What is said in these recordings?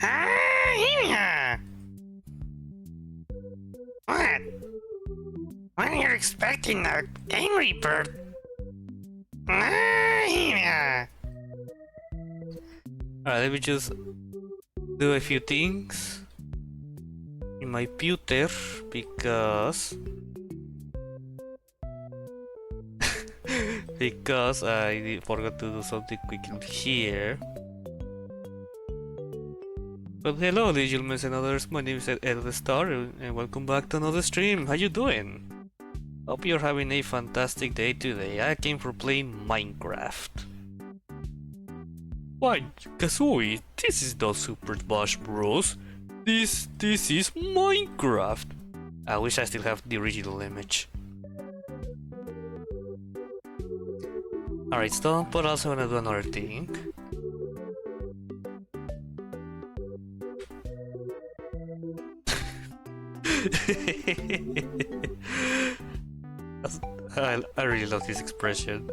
Ah, here. What? When you're expecting a angry bird? Ah, here. Alright, let me just do a few things in my pewter because because I forgot to do something quick in here. But hello, ladies and gentlemen and others, my name is EduTheVODS and welcome back to another stream. How you doing? Hope you're having a fantastic day today. I came for playing Minecraft. Why, Kazooie, this is not Super Smash Bros. This is Minecraft. I wish I still have the original image. Alright, stop, but also wanna do another thing. I really love this expression.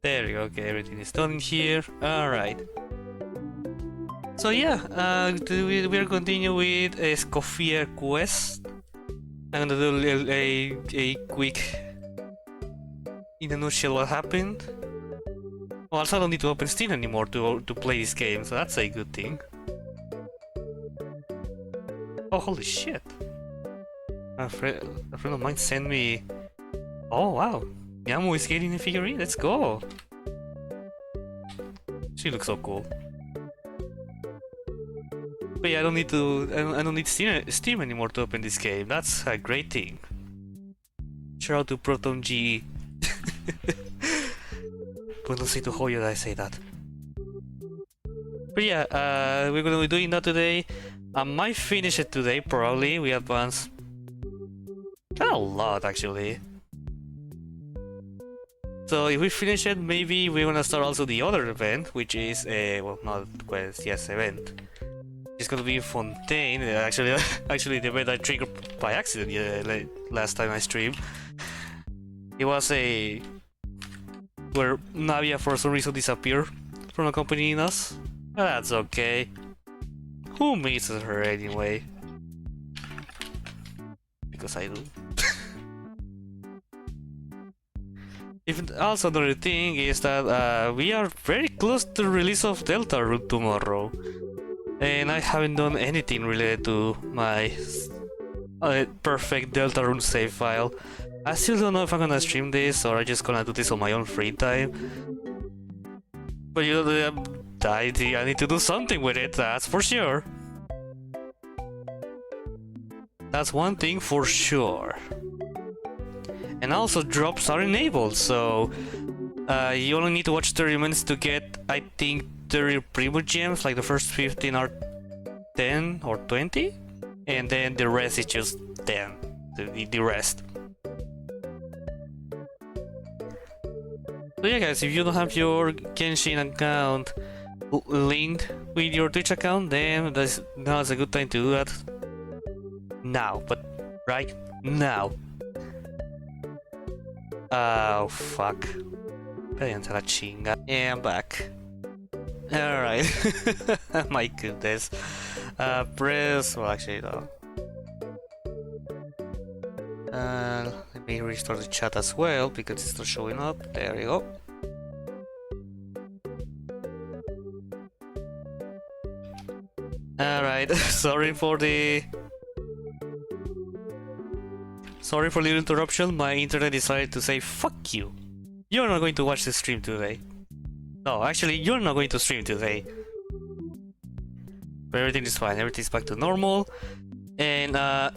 There you go, okay, everything is done in here. Alright. So yeah, we're continuing with Escoffier quest. I'm gonna do a quick, in a nutshell, what happened. Well, also I don't need to open Steam anymore to play this game, so that's a good thing. Oh, holy shit. A friend of mine sent me... Oh, wow. Yamu is getting a figurine, let's go. She looks so cool. But yeah, I don't need Steam anymore to open this game. That's a great thing. Shout out to Proton GE. But don't say to Hoyo that I say that. But yeah, we're gonna be doing that today. I might finish it today, probably. We advance a lot, actually. So if we finish it, maybe we're gonna start also the other event, which is well, not quest, yes, event. It's gonna be Fontaine. Actually, the event I triggered by accident last time I streamed. It was a where Navia for some reason disappeared from accompanying us. That's okay. Who misses her anyway? Because I do. Also, another thing is that we are very close to the release of Deltarune tomorrow, and I haven't done anything related to my perfect Deltarune save file. I still don't know if I'm gonna stream this or I'm just gonna do this on my own free time. But you know, I need to do something with it, that's for sure. That's one thing for sure. And also drops are enabled, so you only need to watch 30 minutes to get, I think, 30 Primo Gems, like the first 15 are 10 or 20, and then the rest is just 10, the rest. So yeah guys, if you don't have your Genshin account linked with your Twitch account, then now's a good time to do that. Now, but right now. Oh fuck. Yeah, I'm back. Alright. My goodness. Press. Well, actually, no. Let me restart the chat as well because it's not showing up. There you go. Alright, sorry for the little interruption. My internet decided to say fuck you. You're not going to watch the stream today. No, actually, you're not going to stream today. But everything is fine. Everything's back to normal. And I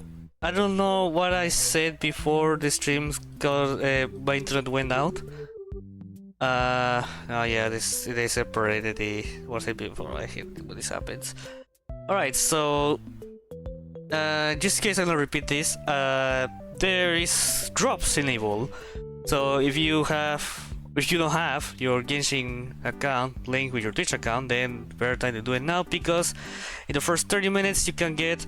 don't know what I said before the stream got my internet went out. Oh yeah, they separated the what I said before. I hate when this happens. Alright, so just in case I don't repeat this, there is drops enabled. So if you don't have your Genshin account linked with your Twitch account, then better time to do it now, because in the first 30 minutes you can get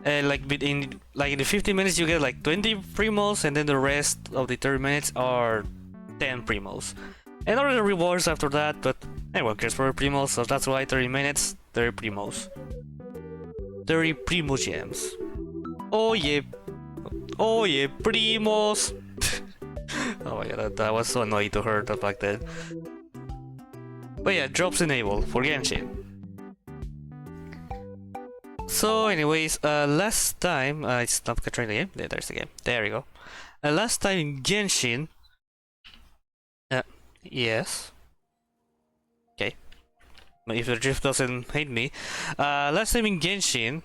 like in the 15 minutes you get like 20 primos, and then the rest of the 30 minutes are 10 primos. And other rewards after that, but anyone cares for primos, so that's why 30 minutes, 30 primos. 30 primo gems. Oh yeah. Oh yeah, primos! Oh my god, that was so annoying to her back then. But yeah, drops enabled for Genshin. So anyways, last time, it's not capturing the game, there's the game, there we go. Last time in Genshin, yes. Okay. If the drift doesn't hate me. Last time in Genshin,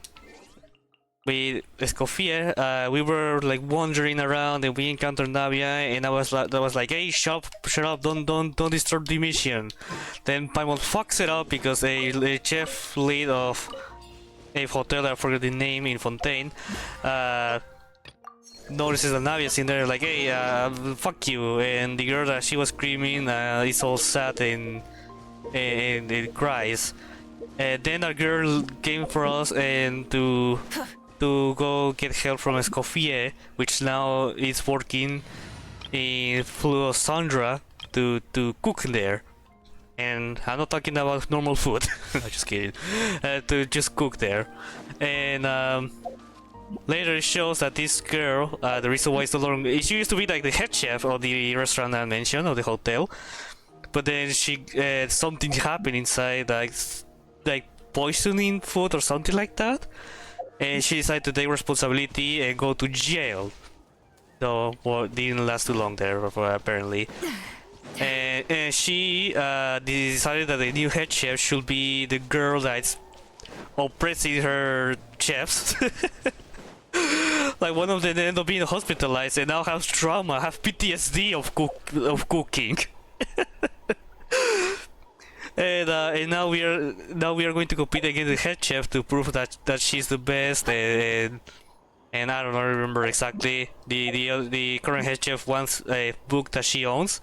with Escoffier, we were like wandering around and we encountered Navia, and I was like, hey, shut up, don't disturb the mission. Then Paimon fucks it up because a chef lead of a hotel, I forget the name, in Fontaine, notices that Navia's in there, like, hey, fuck you, and the girl that she was screaming is all sad and it cries. Then a girl came for us and to go get help from Escoffier, which now is working in Fluo Sandra to cook there. And I'm not talking about normal food, I'm just kidding, to just cook there. And later it shows that this girl, the reason why it's no longer, she used to be like the head chef of the restaurant I mentioned, of the hotel, but then she something happened inside, like poisoning food or something like that, and she decided to take responsibility and go to jail. So, well, didn't last too long there, apparently. And she decided that the new head chef should be the girl that's oppressing her chefs. Like one of them ended up being hospitalized and now has trauma, have PTSD of cooking. And now we are going to compete against the head chef to prove that she's the best. And I don't know, remember exactly. The current head chef wants a book that she owns.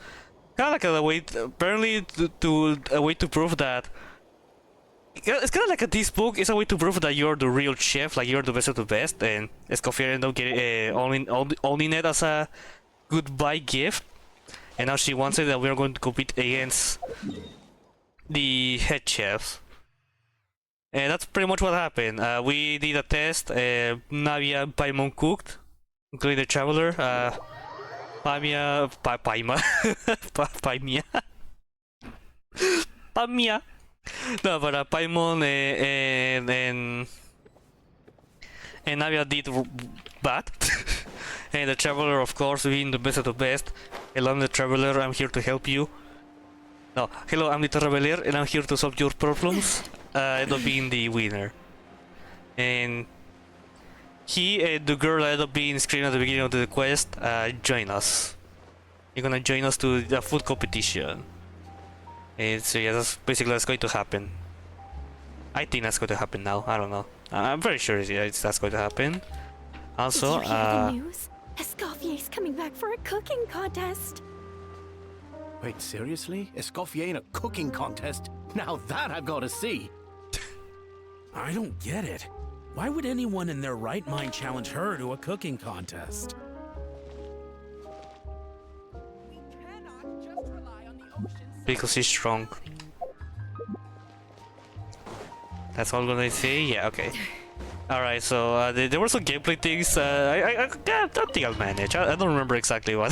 Kind of like a way, apparently, to a way to prove that. It's kind of like this book is a way to prove that you're the real chef, like you're the best of the best. And Escoffier ended up getting owning it as a goodbye gift. And now she wants it that we're going to compete against the head chefs. And that's pretty much what happened. We did a test. Navia and Paimon cooked, including the traveler. Paimia. No, but Paimon and Navia did bad. And the traveler, of course, being the best of the best. Hello, I'm the traveler, I'm here to help you. No, hello, I'm the traveler, and I'm here to solve your problems. End up being the winner. And he and the girl ended up being screened at the beginning of the quest. Join us. You're gonna join us to the food competition. And so yeah, that's basically what's going to happen. I think that's going to happen now. I don't know. I'm very sure that's going to happen. Also, did you hear the news? Escoffier's coming back for a cooking contest. Wait, seriously? Escoffier in a cooking contest? Now that I've got to see. I don't get it. Why would anyone in their right mind challenge her to a cooking contest? because he's strong. That's all I'm gonna say? Yeah, okay. Alright, so there were some gameplay things. I don't think I'll manage. I don't remember exactly what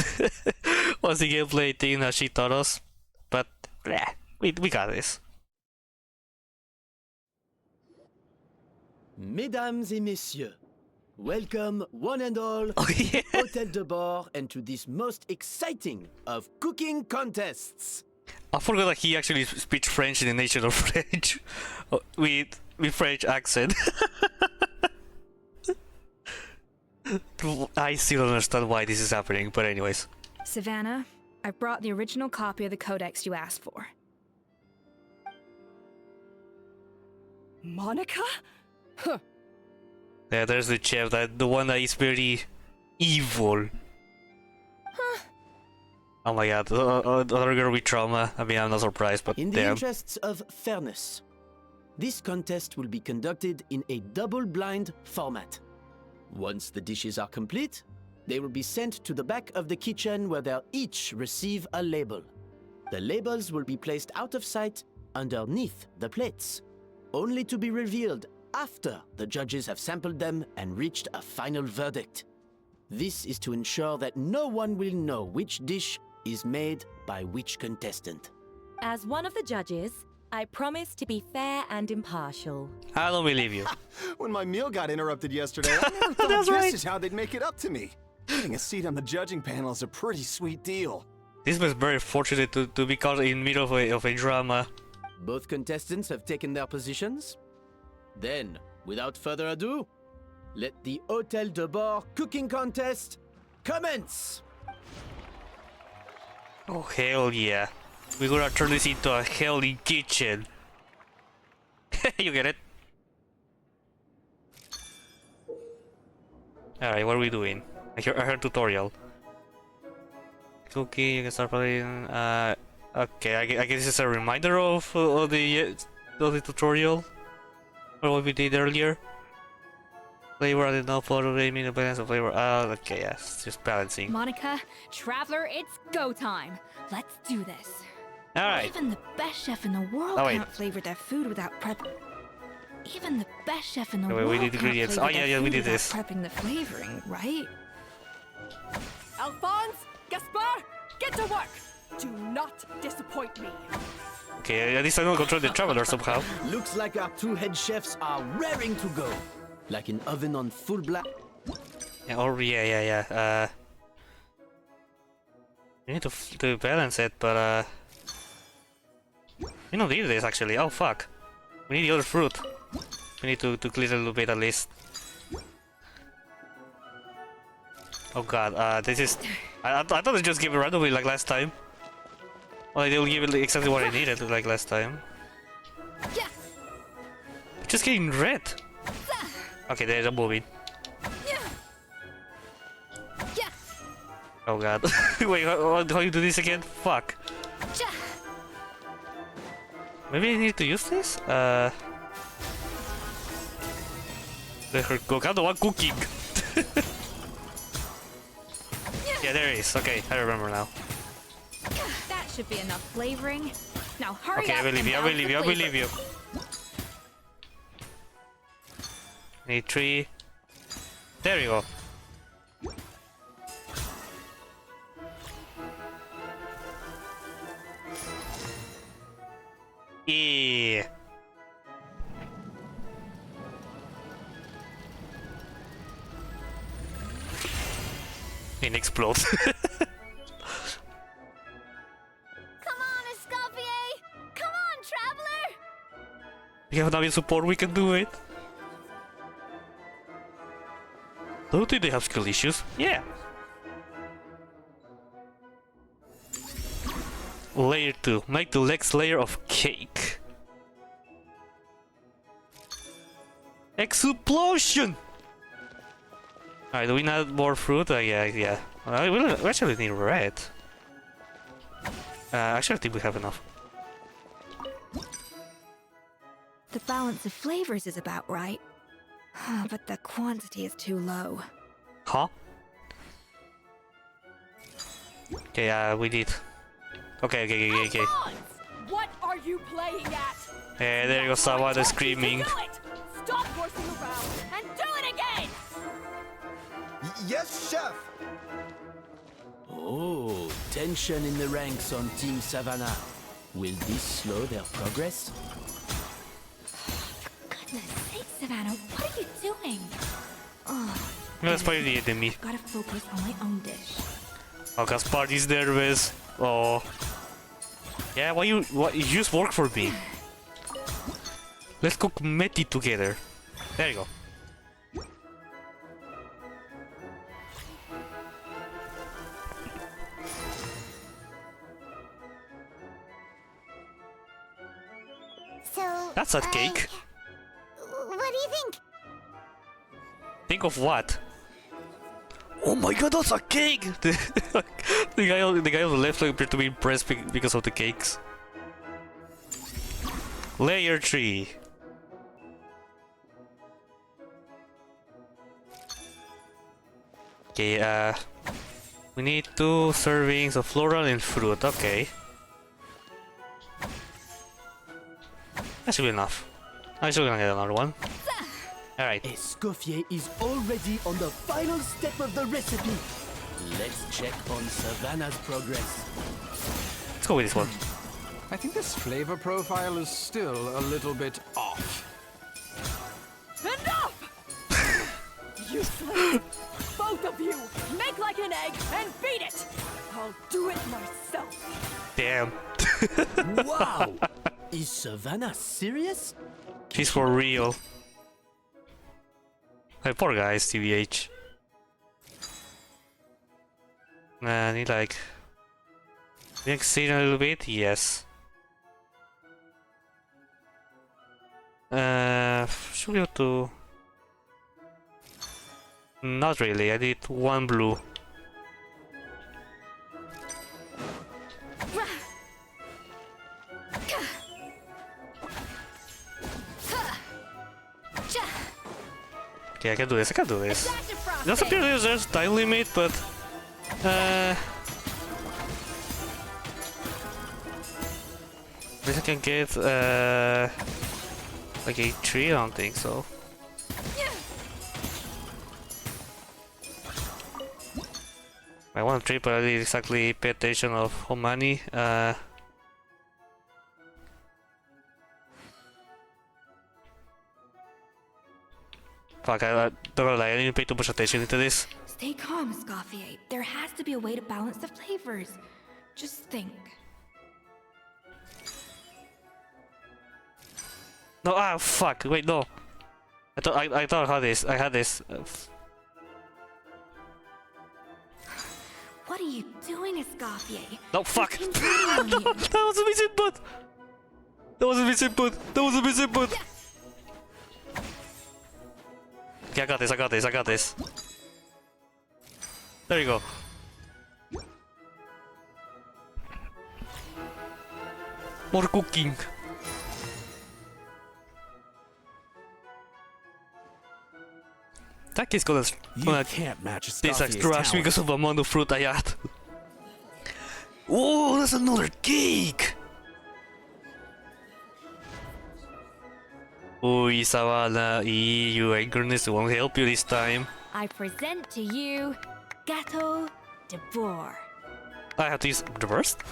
was the gameplay thing that she taught us. But, yeah, we got this. Mesdames et messieurs, welcome one and all to Hôtel de Bord and to this most exciting of cooking contests. I forgot that he actually speaks French in the nation of French with French accent. I still don't understand why this is happening, but anyways. Savannah, I brought the original copy of the codex you asked for. Monica? Huh. Yeah, there's the chef, the one that is very evil. Huh. Oh my god, the other girl with trauma. I mean, I'm not surprised, but In the damn. interests of fairness, this contest will be conducted in a double-blind format. Once the dishes are complete, they will be sent to the back of the kitchen where they'll each receive a label. The labels will be placed out of sight underneath the plates, only to be revealed after the judges have sampled them and reached a final verdict. This is to ensure that no one will know which dish is made by which contestant. As one of the judges, I promise to be fair and impartial. I don't believe you. When my meal got interrupted yesterday, I never thought That's this right. is how they'd make it up to me. Getting a seat on the judging panel is a pretty sweet deal. This was very fortunate to be caught in the middle of a drama. Both contestants have taken their positions. Then, without further ado, let the Hôtel de Bord cooking contest commence! Oh, hell yeah. We're gonna turn this into a healthy kitchen. You get it? Alright, what are we doing? I heard tutorial. Cookie, you can start playing. Okay, I guess it's a reminder of the tutorial. Or what we did earlier. Flavor and enough for aiming the balance of flavor. Okay, yes, just balancing. Monica, Traveler, it's go time. Let's do this. Alright. Even the best chef in the world Oh, wait. can't flavor their food without prep. Even the best chef in the Wait, world we need can't ingredients. flavor Oh, yeah, their yeah, we food did without this. prepping the flavoring, right? Alphonse, Gaspar, get to work! Do not disappoint me. Okay, at least I don't control the traveler somehow. Looks like our two head chefs are raring to go. Like an oven on full blast. Yeah, or yeah. We need to balance it, but we don't need this actually. Oh fuck, we need the other fruit. We need to clear a little bit at least. Oh god, this is. I thought they just gave it randomly like last time. Well, they'll give it exactly what I needed like last time. Yeah. Just getting red. Okay, there's a moving. Yeah. Yeah. Oh god. Wait, how you do this again? Fuck. Ja. Maybe I need to use this? Let her cook. I'm the one cooking. Yeah, there it is. Okay, I remember now. That should be enough flavoring. Now hurry Okay, up. I believe you, I and balance believe the you, I flavor. believe you. Need 3. There you go. Yeah. It explodes. Come on, Escoffier! Come on, Traveler! We have enough support, we can do it. Don't think they have skill issues. Yeah. Layer 2. Make the next layer of cake. Explosion! Alright, do we need more fruit? Yeah. We actually need red. Actually, I think we have enough. The balance of flavors is about right. But the quantity is too low. Huh? Okay, we need. Okay. Alphonse, what are you playing at? Yeah, there you go, someone is I told you to screaming. do it. Stop horsing around and do it again! Yes, chef! Oh, tension in the ranks on Team Savannah. Will this slow their progress? Goodness sake, Savannah, what are you doing? Oh, That's probably the enemy. gotta focus on my own dish. Oh, Gaspar is nervous. Oh. Yeah, why you just work for me? Let's cook Meti together. There you go. So, That's a cake. what do you think? Think of what? Oh my god, that's a cake! the guy on the left appeared to be impressed because of the cakes. Layer 3. Okay, we need 2 servings of floral and fruit. Okay. That should be enough. I'm still gonna get another one. Alright. Escoffier is already on the final step of the recipe. Let's check on Savannah's progress. Let's go with this one. I think this flavor profile is still a little bit off. Enough! Useless! Both of you! Make like an egg and beat it! I'll do it myself. Damn. Wow! Is Savannah serious? She's for real. Hey, poor guys, TVH. And he like... Next scene a little bit? Yes. Should we go to... Not really, I need one blue. Okay, I can do this, I can do this. It doesn't appear there's a time limit, but... At least I can get, like a tree, I don't think so. I want a tree, but I didn't exactly pay attention of how many. Fuck, I don't gonna lie, I didn't pay too much attention into this. Stay calm, Escoffier. There has to be a way to balance the flavors. Just think. No, ah, fuck, wait, no. I thought I had this, What are you doing, Escoffier? No, fuck! He's intruding on you. That was a misinput! That was a misinput! That was a misinput! Okay, I got this, I got this, I got this. There you go. More cooking. That kid's gonna can't match taste like Escoffier's trash talent. because of the amount of fruit I had. Oh, that's another cake! Uy, Savannah, your angerness won't help you this time. I present to you Gâteau de Bourg. I have to use the burst?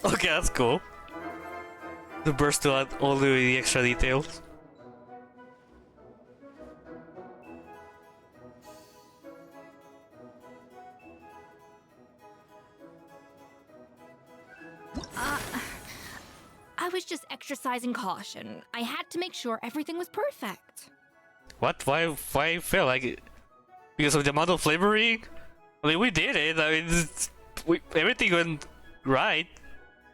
Okay, that's cool. The burst to add all the extra details. I was just exercising caution. I had to make sure everything was perfect. What? Why fail? Like, because of the amount of flavoring? I mean, we did it. I mean, everything went right.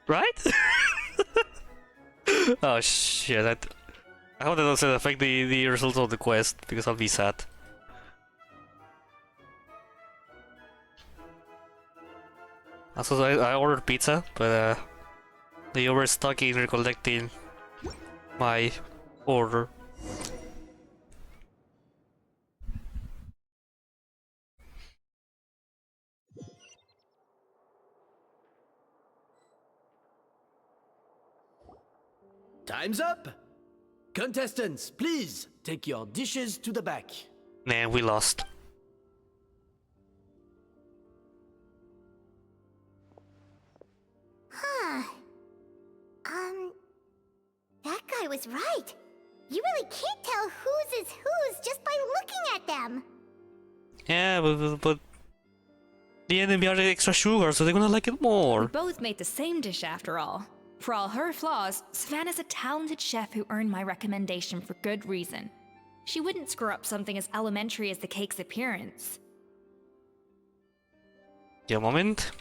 Right? Oh shit. I hope that doesn't affect the results of the quest, because I'll be sad. Also, I ordered pizza, but they overstuck in recollecting my order. Time's up! Contestants, please take your dishes to the back. Nah, we lost. Huh. That guy was right. You really can't tell whose is whose just by looking at them. Yeah, but the enemy added extra sugar, so they're gonna like it more. We both made the same dish after all. For all her flaws, Savannah's a talented chef who earned my recommendation for good reason. She wouldn't screw up something as elementary as the cake's appearance. Yeah, a moment.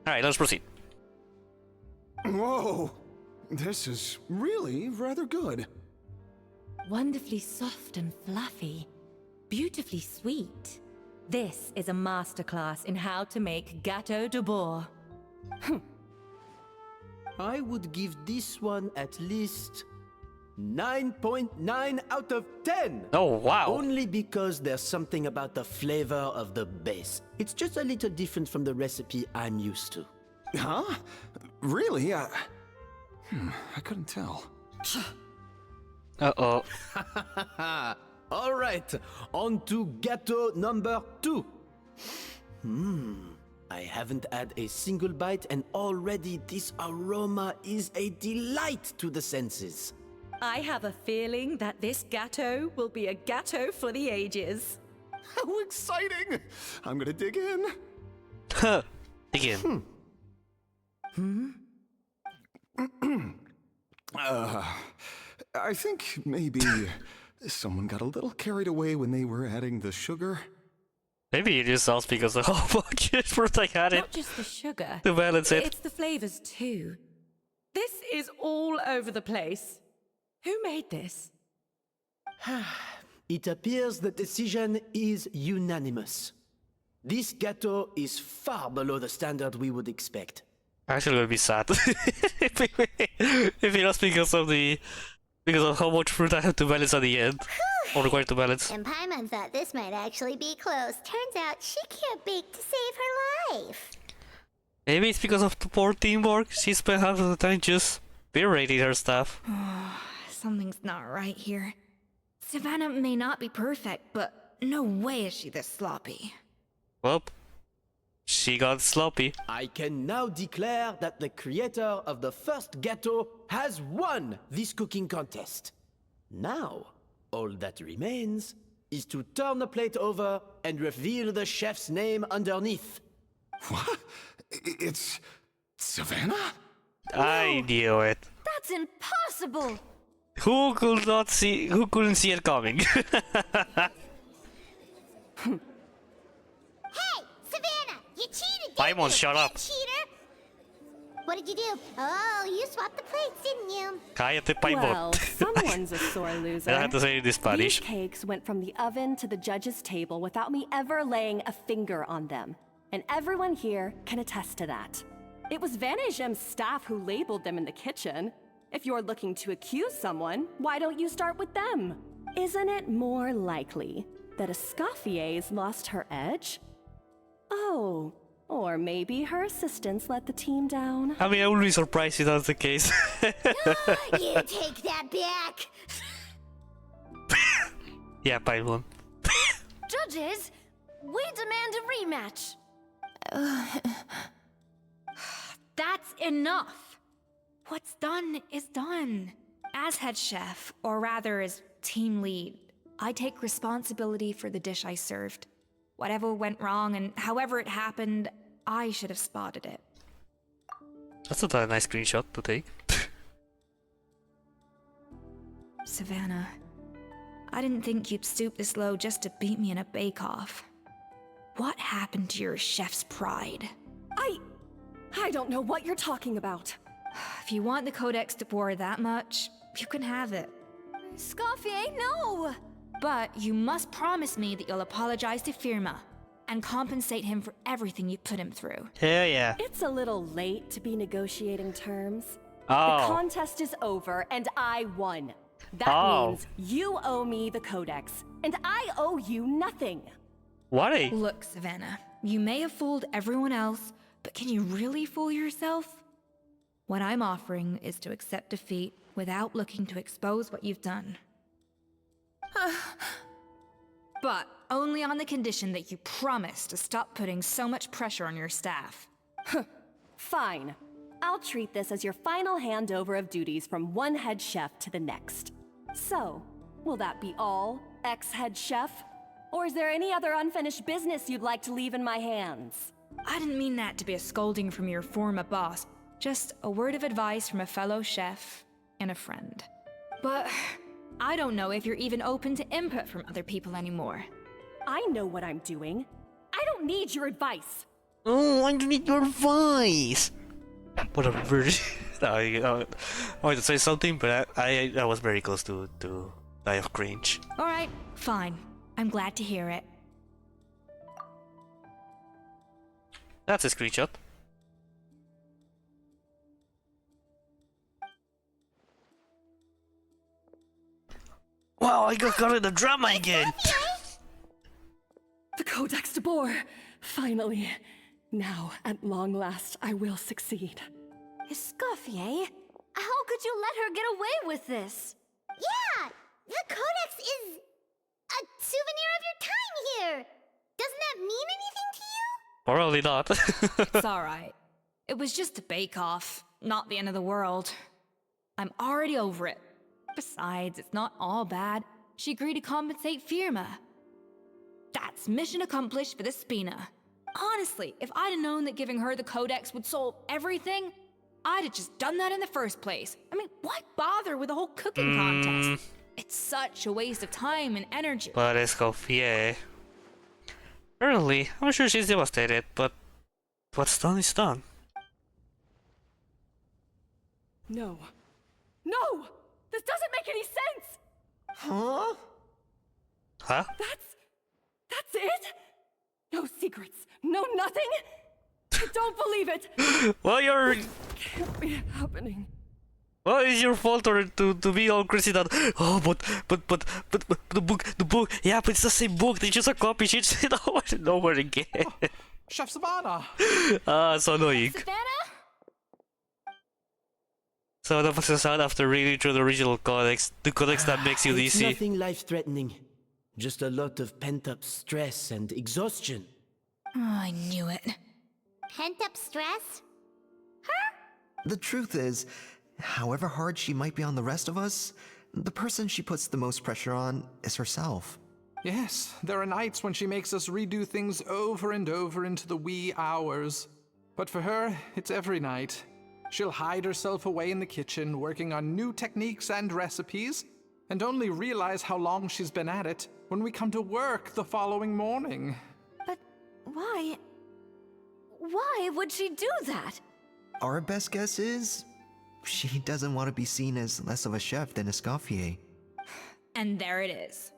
Alright, let's proceed. Whoa! This is really rather good. Wonderfully soft and fluffy. Beautifully sweet. This is a masterclass in how to make Gâteau de Bourg. I would give this one at least 9.9 out of 10! Oh, wow. Only because there's something about the flavor of the base. It's just a little different from the recipe I'm used to. Huh? Really? I couldn't tell. Uh-oh. All right, on to gâteau number 2. I haven't had a single bite and already this aroma is a delight to the senses. I have a feeling that this gâteau will be a gâteau for the ages. How exciting! I'm gonna dig in. Again. I think maybe someone got a little carried away when they were adding the sugar. Maybe it is sauce because of how much fruit I had it Not just the sugar. to balance it. It's the flavors too. This is all over the place. Who made this? It appears the decision is unanimous. This gâteau is far below the standard we would expect. Actually, would be sad if it was because of how much fruit I have to balance at the end, or required to balance. And Paimon thought this might actually be close. Turns out she can't bake to save her life. Maybe it's because of the poor teamwork. She spent half of the time just berating her stuff. Something's not right here. Savannah may not be perfect, but no way is she this sloppy. Well, she got sloppy. I can now declare that the creator of the first gâteau has won this cooking contest. Now, all that remains is to turn the plate over and reveal the chef's name underneath. What? It's Savannah? I knew it. That's impossible! Who couldn't see it coming? Hey, Savannah! You cheated, didn't Paimon, you, shut up. cheater? What did you do? Oh, you swapped the plates, didn't you? Cállate, Paimon. Well, someone's a sore loser. I have to say it in Spanish. These cakes went from the oven to the judge's table without me ever laying a finger on them. And everyone here can attest to that. It was Vanejem's staff who labeled them in the kitchen. If you're looking to accuse someone, why don't you start with them? Isn't it more likely that Escoffier's lost her edge? Oh, or maybe her assistants let the team down. I mean, I would be surprised if that's the case. You take that back! Yeah, Paimon. Judges, we demand a rematch. That's enough! What's done is done. As head chef, or rather as team lead, I take responsibility for the dish I served. Whatever went wrong and however it happened, I should have spotted it. That's not a nice screenshot to take. Savannah, I didn't think you'd stoop this low just to beat me in a bake-off. What happened to your chef's pride? I don't know what you're talking about. If you want the Codex to bore that much, you can have it. Escoffier, no! But you must promise me that you'll apologize to Firma and compensate him for everything you put him through. Hell yeah. It's a little late to be negotiating terms. Oh. The contest is over and I won. That means you owe me the Codex, and I owe you nothing. What? Look, Savannah, you may have fooled everyone else, but can you really fool yourself? What I'm offering is to accept defeat without looking to expose what you've done. But only on the condition that you promise to stop putting so much pressure on your staff. Fine. I'll treat this as your final handover of duties from one head chef to the next. So, will that be all, ex-head chef? Or is there any other unfinished business you'd like to leave in my hands? I didn't mean that to be a scolding from your former boss, just a word of advice from a fellow chef and a friend. But I don't know if you're even open to input from other people anymore. I know what I'm doing. I don't need your advice. Oh, I need your advice. What a bird. I wanted to say something, but I was very close to die of cringe. Alright, fine. I'm glad to hear it. That's a screenshot. Wow, I got caught in the drama again. The Codex de Boer! Finally. Now, at long last, I will succeed. Escoffier? How could you let her get away with this? Yeah! The Codex is a souvenir of your time here! Doesn't that mean anything to you? Probably not. It's alright. It was just a bake-off, not the end of the world. I'm already over it. Besides, it's not all bad. She agreed to compensate Firma. That's mission accomplished for the Spina. Honestly, if I'd have known that giving her the Codex would solve everything, I'd have just done that in the first place. I mean, why bother with the whole cooking contest? It's such a waste of time and energy. But Escoffier. Apparently, I'm sure she's devastated, but what's done is done. No. No! This doesn't make any sense! Huh? Huh? That's it? No secrets, no nothing? I don't believe it! Well, you're... Can't be happening. Well, it's your fault to be all crazy that... Oh, but the book... Yeah, but it's the same book, they just a copy, she just nowhere again. Chef Savannah! Ah, so annoying. Savannah? So that was out after reading through the original codex, the codex that makes you It's DC. nothing life-threatening. Just a lot of pent-up stress and exhaustion. Oh, I knew it. Pent-up stress? The truth is, however hard she might be on the rest of us, the person she puts the most pressure on is herself. Yes, there are nights when she makes us redo things over and over into the wee hours. But for her, it's every night. She'll hide herself away in the kitchen, working on new techniques and recipes, and only realize how long she's been at it when we come to work the following morning. But why? Why would she do that? Our best guess is, she doesn't want to be seen as less of a chef than Escoffier. And there it is.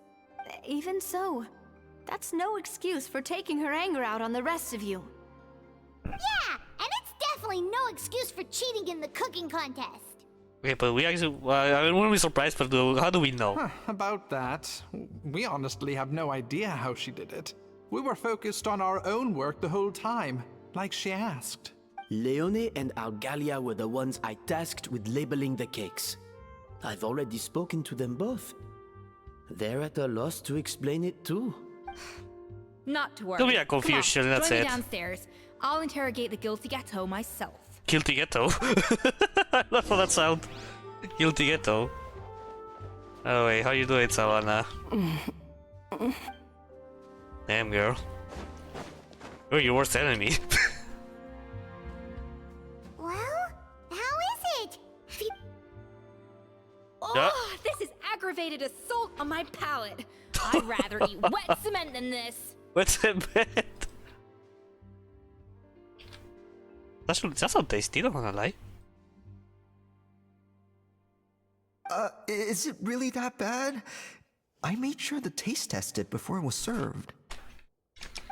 Even so, that's no excuse for taking her anger out on the rest of you. Yeah, and it's definitely no excuse for cheating in the cooking contest. Okay, but we actually... I wouldn't be surprised, but how do we know? About that, we honestly have no idea how she did it. We were focused on our own work the whole time, like she asked. Leone and Algalia were the ones I tasked with labeling the cakes. I've already spoken to them both. They're at a loss to explain it too. Not to worry. There'll be a confusion, Come on, that's join it. me downstairs. I'll interrogate the guilty ghetto myself. Guilty ghetto? I love how that sound. Guilty ghetto. Oh wait, how you doing, Savannah? Damn, girl. You're your worst enemy. Well, how is it? Oh, this is aggravated assault on my palate. I'd rather eat wet cement than this. What's in bed? That sounds tasty, not gonna lie. Is it really that bad? I made sure the taste tested before it was served.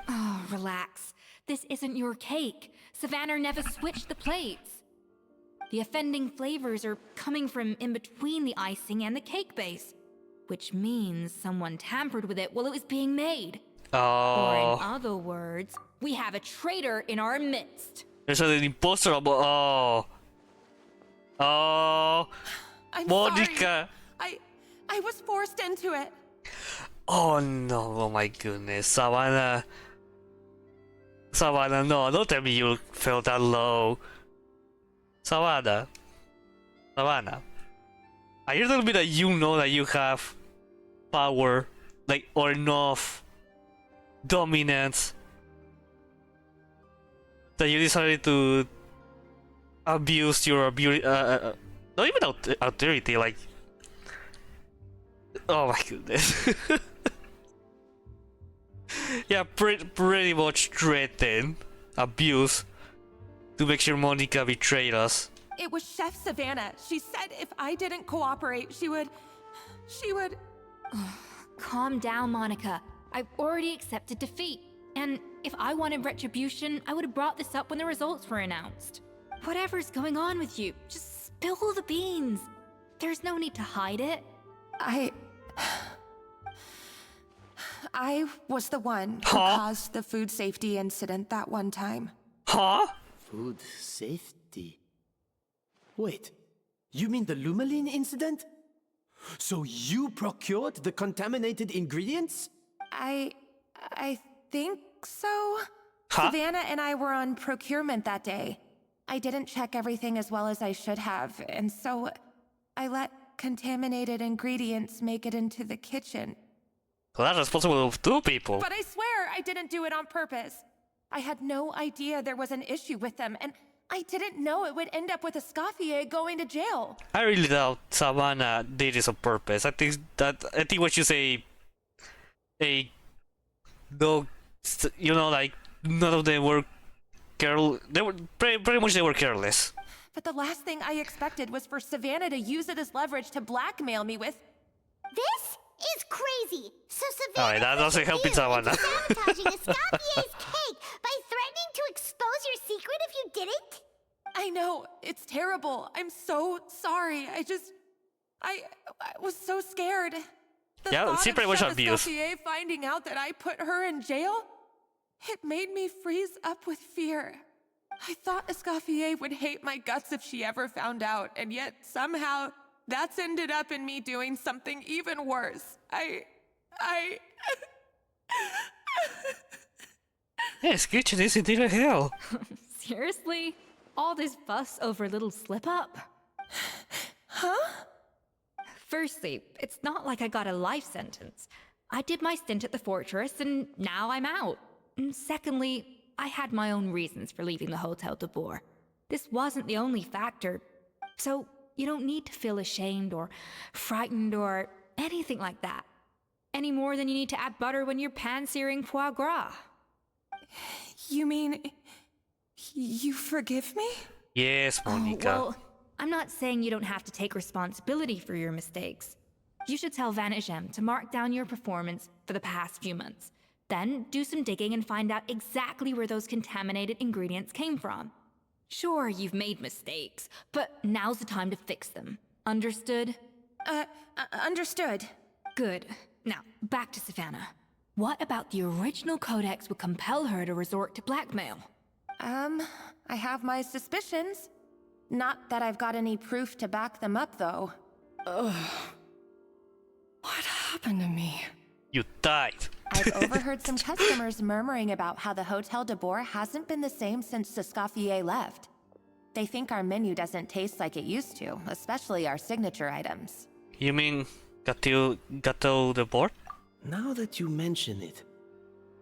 Oh, relax. This isn't your cake. Savannah never switched the plates. The offending flavors are coming from in between the icing and the cake base, which means someone tampered with it while it was being made. Or Oh. in other words, we have a traitor in our midst. There's an imposter about. Oh. Oh. I'm Monica. sorry. I was forced into it. Oh no, oh my goodness. Savannah. Savannah, no, don't tell me you felt that low. Savannah. Savannah. Are you telling me that you know that you have power, like, or enough dominance that you decided to abuse your ability, not even authority, like, oh my goodness. Yeah, pretty much threaten, abuse, to make sure Monica betrayed us. It was Chef Savannah. She said if I didn't cooperate, she would... Calm down, Monica. I've already accepted defeat. And if I wanted retribution, I would have brought this up when the results were announced. Whatever's going on with you, just spill the beans. There's no need to hide it. I was the one who caused the food safety incident that one time. Huh? Food safety? Wait, you mean the Lumaline incident? So you procured the contaminated ingredients? I think so. Savannah and I were on procurement that day. I didn't check everything as well as I should have, and so I let contaminated ingredients make it into the kitchen. Well, that's responsible of two people. But I swear I didn't do it on purpose. I had no idea there was an issue with them, and I didn't know it would end up with Escoffier going to jail. I really doubt Savannah did this on purpose. I think what you say, dog, you know, like none of them were they were pretty much they were careless. But the last thing I expected was for Savannah to use it as leverage to blackmail me with. This is crazy. So Savannah Alright, that doesn't help in Savannah. sabotaging Escoffier's cake by threatening to expose your secret if you didn't? I know, it's terrible. I'm so sorry. I was so scared. The Yeah, thought she of pretty much Chef abused. Escoffier finding out that I put her in jail, it made me freeze up with fear. I thought Escoffier would hate my guts if she ever found out, and yet somehow that's ended up in me doing something even worse. Yes, kitchen is indeed a hell. Seriously? All this fuss over a little slip-up? Huh? Firstly, it's not like I got a life sentence. I did my stint at the fortress and now I'm out. And secondly, I had my own reasons for leaving the Hotel de Boer. This wasn't the only factor, so you don't need to feel ashamed or frightened or anything like that. Any more than you need to add butter when you're pan-searing foie gras. You mean you forgive me? Yes, Monica. Well, I'm not saying you don't have to take responsibility for your mistakes. You should tell Vanagem to mark down your performance for the past few months. Then do some digging and find out exactly where those contaminated ingredients came from. Sure, you've made mistakes, but now's the time to fix them. Understood? Understood. Good. Now, back to Savannah. What about the original codex would compel her to resort to blackmail? I have my suspicions. Not that I've got any proof to back them up, though. Ugh. What happened to me? You died. I've overheard some customers murmuring about how the Hotel de Boer hasn't been the same since Escoffier left. They think our menu doesn't taste like it used to, especially our signature items. You mean Gateau de Boer? Now that you mention it,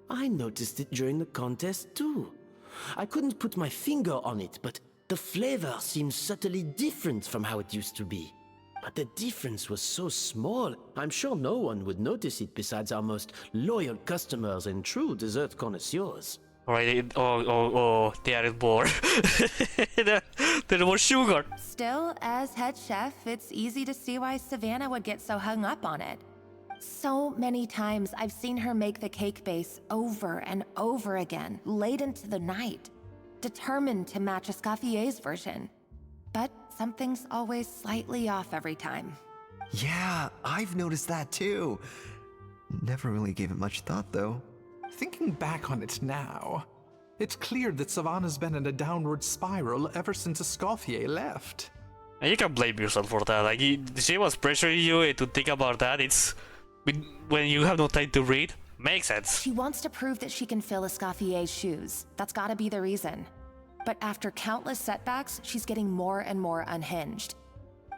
I noticed it during the contest too. I couldn't put my finger on it, but the flavor seems subtly different from how it used to be. But the difference was so small, I'm sure no one would notice it besides our most loyal customers and true dessert connoisseurs. Alright, they are bored. There's more sugar. Still, as head chef, it's easy to see why Savannah would get so hung up on it. So many times I've seen her make the cake base over and over again, late into the night, determined to match Escoffier's version. But something's always slightly off every time. Yeah, I've noticed that too. Never really gave it much thought though. Thinking back on it now, it's clear that Savannah's been in a downward spiral ever since Escoffier left. And you can blame yourself for that. Like, she was pressuring you to think about that. It's when you have no time to read. Makes sense. She wants to prove that she can fill Escoffier's shoes. That's gotta be the reason. But after countless setbacks, she's getting more and more unhinged.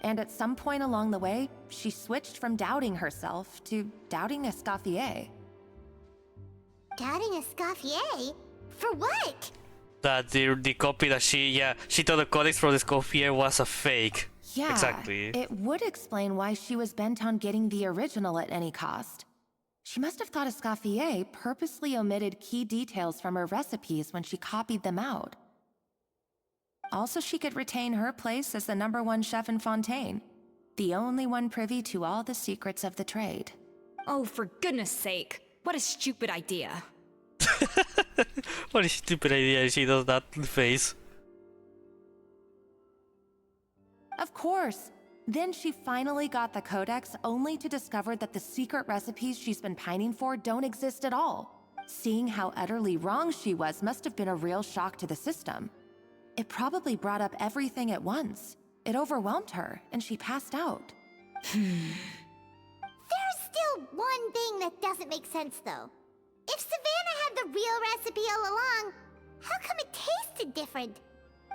And at some point along the way, she switched from doubting herself to doubting Escoffier. Doubting Escoffier? For what? That the copy that she thought the codex from the Escoffier was a fake. Yeah, exactly. It would explain why she was bent on getting the original at any cost. She must have thought Escoffier purposely omitted key details from her recipes when she copied them out. Also, she could retain her place as the #1 chef in Fontaine, the only one privy to all the secrets of the trade. Oh, for goodness sake. What a stupid idea. What a stupid idea she does that face. Of course. Then she finally got the codex only to discover that the secret recipes she's been pining for don't exist at all. Seeing how utterly wrong she was must have been a real shock to the system. It probably brought up everything at once. It overwhelmed her, and she passed out. There's still one thing that doesn't make sense, though. If Savannah had the real recipe all along, how come it tasted different?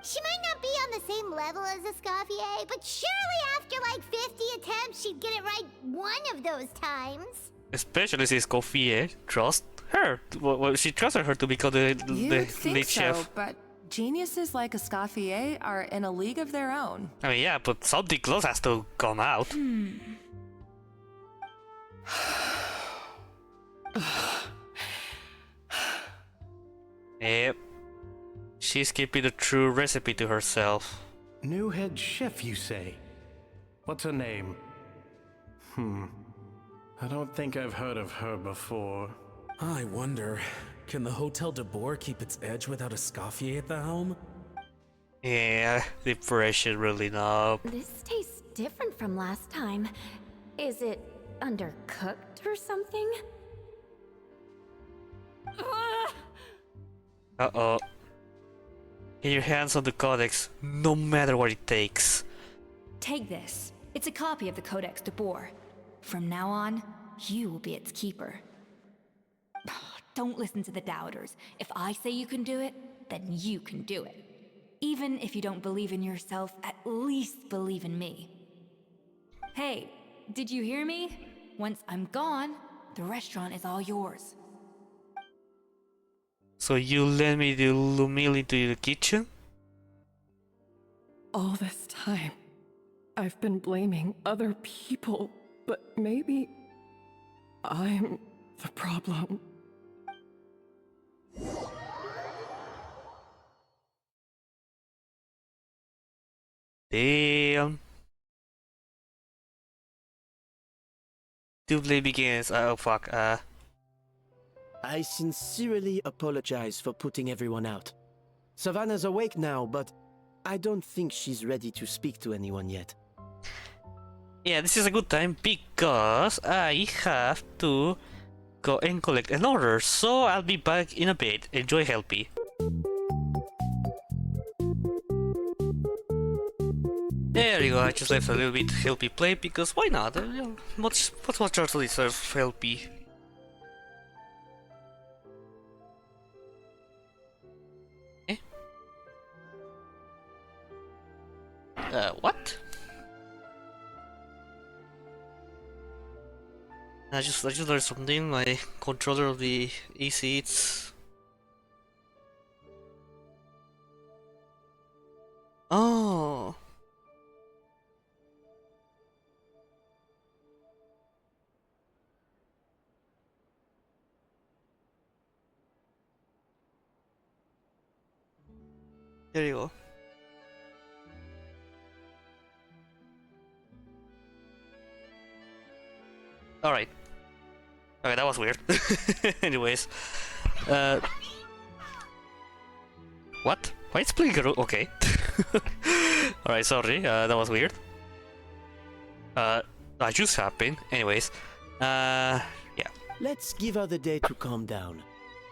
She might not be on the same level as Escoffier, but surely after like 50 attempts, she'd get it right one of those times. Especially since Escoffier trusts her. Well, she trusted her to become the You'd think lead so, chef. but geniuses like Escoffier are in a league of their own. I mean, yeah, but something close has to come out. Yep. She's keeping the true recipe to herself. New head chef, you say? What's her name? I don't think I've heard of her before. I wonder, can the Hotel de Boer keep its edge without Escoffier at the helm? Yeah, the pressure really up. This tastes different from last time. Is it undercooked or something? Uh-oh. Get your hands on the codex, no matter what it takes. Take this. It's a copy of the Codex de Boer. From now on, you will be its keeper. Don't listen to the doubters. If I say you can do it, then you can do it. Even if you don't believe in yourself, at least believe in me. Hey, did you hear me? Once I'm gone, the restaurant is all yours. So you let me do Lumil into the kitchen? All this time, I've been blaming other people, but maybe I'm the problem. Damn. To play begins. Oh fuck. I sincerely apologize for putting everyone out. Savannah's awake now, but I don't think she's ready to speak to anyone yet. Yeah, this is a good time because I have to go and collect an order. So I'll be back in a bit. Enjoy Helpy. There you go, I just left a little bit Helpy play because why not? What's actually serve Helpy? Eh? What? I just learned something. My controller of the AC, it's... Oh. There you go. Alright. Okay, that was weird. Anyways. What? Why it's playing a okay. Alright, sorry, that was weird. That just happened. Anyways. Yeah. Let's give her the day to calm down.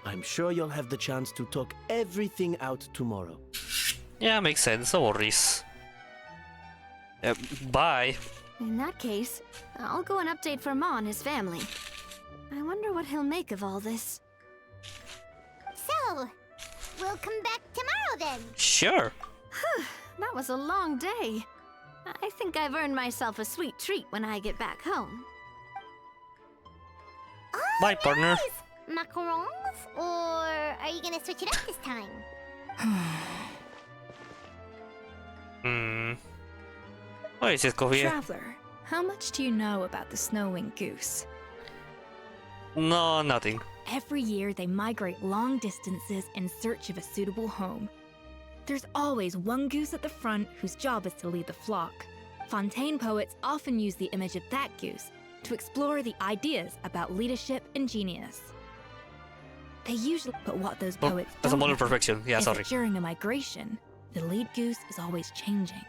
I'm sure you'll have the chance to talk everything out tomorrow. Yeah, makes sense. No worries. Bye. In that case, I'll go and update for Ma and his family. I wonder what he'll make of all this. So, we'll come back tomorrow then. Sure. That was a long day. I think I've earned myself a sweet treat when I get back home. Oh, bye, partner. Nice. Macarons? Or are you gonna switch it up this time? What is it, Escoffier? Traveler, how much do you know about the snow-winged goose? No, nothing. Every year they migrate long distances in search of a suitable home. There's always one goose at the front whose job is to lead the flock. Fontaine poets often use the image of that goose to explore the ideas about leadership and genius. They usually put what those poets that's a don't modern know perfection. Yeah, is sorry. that during a migration, the lead goose is always changing.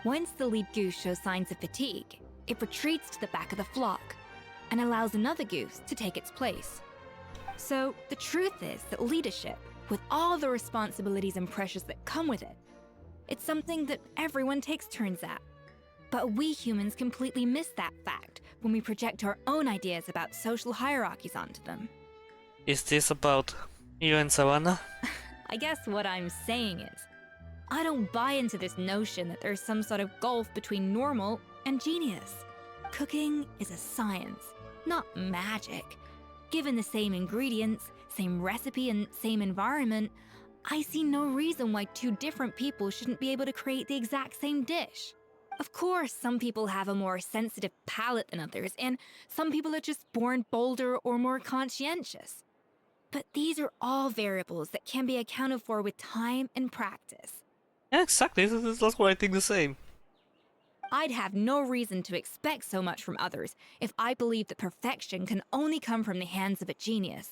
Once the lead goose shows signs of fatigue, it retreats to the back of the flock and allows another goose to take its place. So the truth is that leadership, with all the responsibilities and pressures that come with it, it's something that everyone takes turns at. But we humans completely miss that fact when we project our own ideas about social hierarchies onto them. Is this about you and Savannah? I guess what I'm saying is, I don't buy into this notion that there's some sort of gulf between normal and genius. Cooking is a science, not magic. Given the same ingredients, same recipe, and same environment, I see no reason why two different people shouldn't be able to create the exact same dish. Of course, some people have a more sensitive palate than others, and some people are just born bolder or more conscientious. But these are all variables that can be accounted for with time and practice. Yeah, exactly. That's what I think the same. I'd have no reason to expect so much from others if I believed that perfection can only come from the hands of a genius.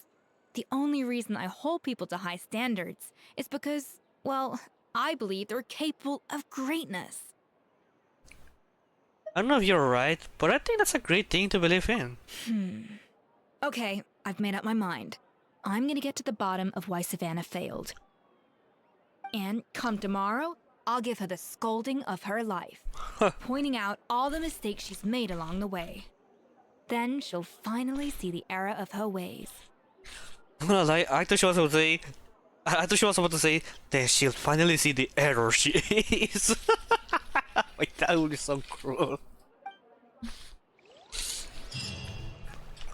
The only reason I hold people to high standards is because, well, I believe they're capable of greatness. I don't know if you're right, but I think that's a great thing to believe in. Okay, I've made up my mind. I'm gonna get to the bottom of why Savannah failed. And come tomorrow, I'll give her the scolding of her life, pointing out all the mistakes she's made along the way. Then she'll finally see the error of her ways. I'm gonna lie, I thought she was about to say, then she'll finally see the error she is. Like, that would be so cruel.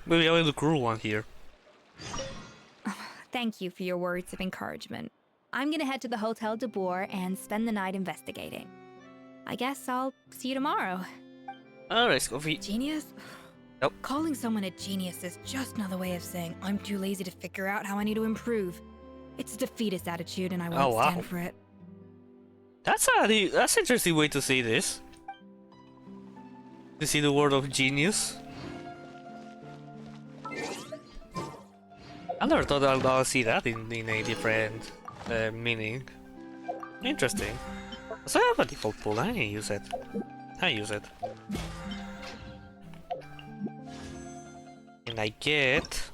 Maybe I will the cruel one here. Thank you for your words of encouragement. I'm gonna head to the Hotel de Boer and spend the night investigating. I guess I'll see you tomorrow. Alright, Scoffy. Genius? Nope. Calling someone a genius is just another way of saying I'm too lazy to figure out how I need to improve. It's a defeatist attitude and I won't stand for it. That's an interesting way to say this. To see the word of genius. I never thought I'll see that in a different meaning. Interesting. So I have a default pool, I need to use it. And I get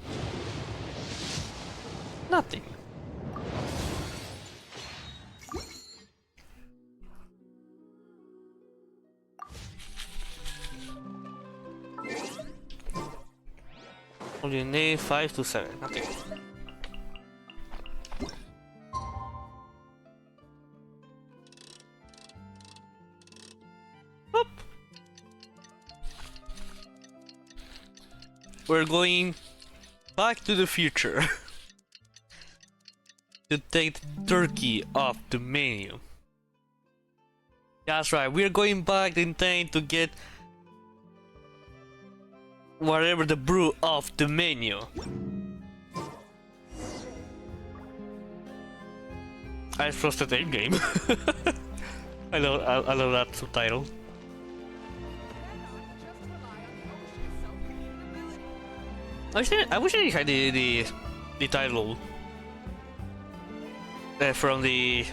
nothing. Only need 5 to 7. Okay. Oop. We're going back to the future to take turkey off the menu. That's right, we're going back in time to get whatever the brew off the menu. I trusted the game. I love that subtitle. I wish I had the title from the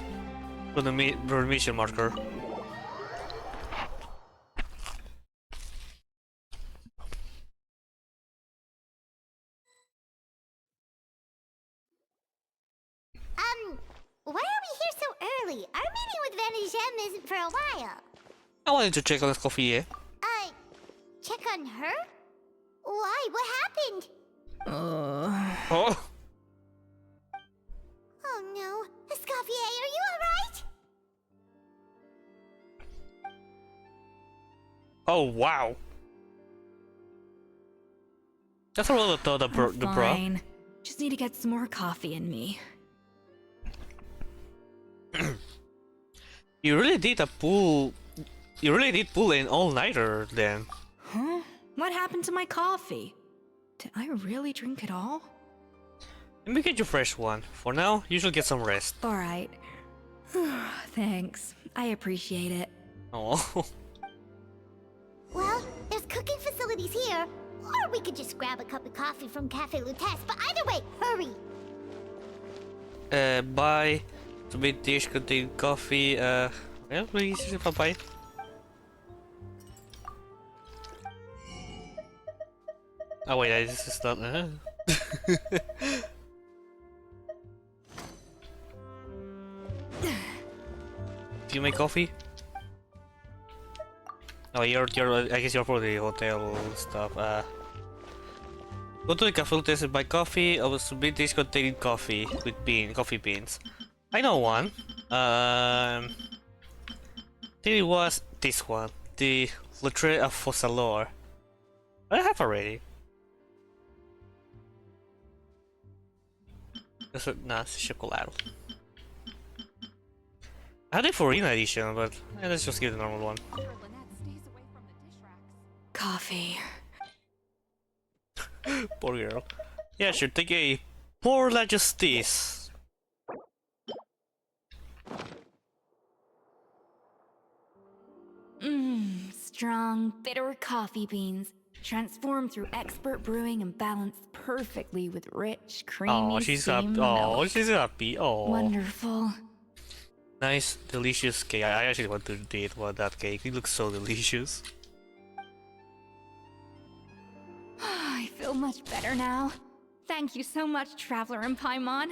mission marker. Why are we here so early? Our meeting with Vanigem isn't for a while. I wanted to check on Escoffier. Check on her? Why? What happened? Oh. Oh no. Escoffier, are you alright? Oh wow. That's a roll of the bra. Fine. Just need to get some more coffee in me. You really did pull an all-nighter then. Huh? What happened to my coffee? Did I really drink it all? Let me get you a fresh one. For now, you should get some rest. Alright. Thanks. I appreciate it. Oh. Well, there's cooking facilities here. Or we could just grab a cup of coffee from Cafe Lutece, but either way, hurry! Buy. To make dish contain coffee, well, please, bye-bye. Oh wait, this is not. Do you make coffee? Oh, you're. I guess you're for the hotel stuff. Go to the cafe to buy coffee. I will submit this containing coffee with coffee beans. I know one. I think it was this one, the Lettre of Fossalor. I have already. It's chocolate. I had a foreign edition, but let's just give the normal one. Coffee. Poor girl. Yeah, sure, take a pour la justice. Strong, bitter coffee beans, transformed through expert brewing and balanced perfectly with rich, creamy she's steamed happy. milk. Oh, she's happy. Oh, Wonderful. Nice, delicious cake. I actually want to eat that cake. It looks so delicious. I feel much better now. Thank you so much, Traveler and Paimon.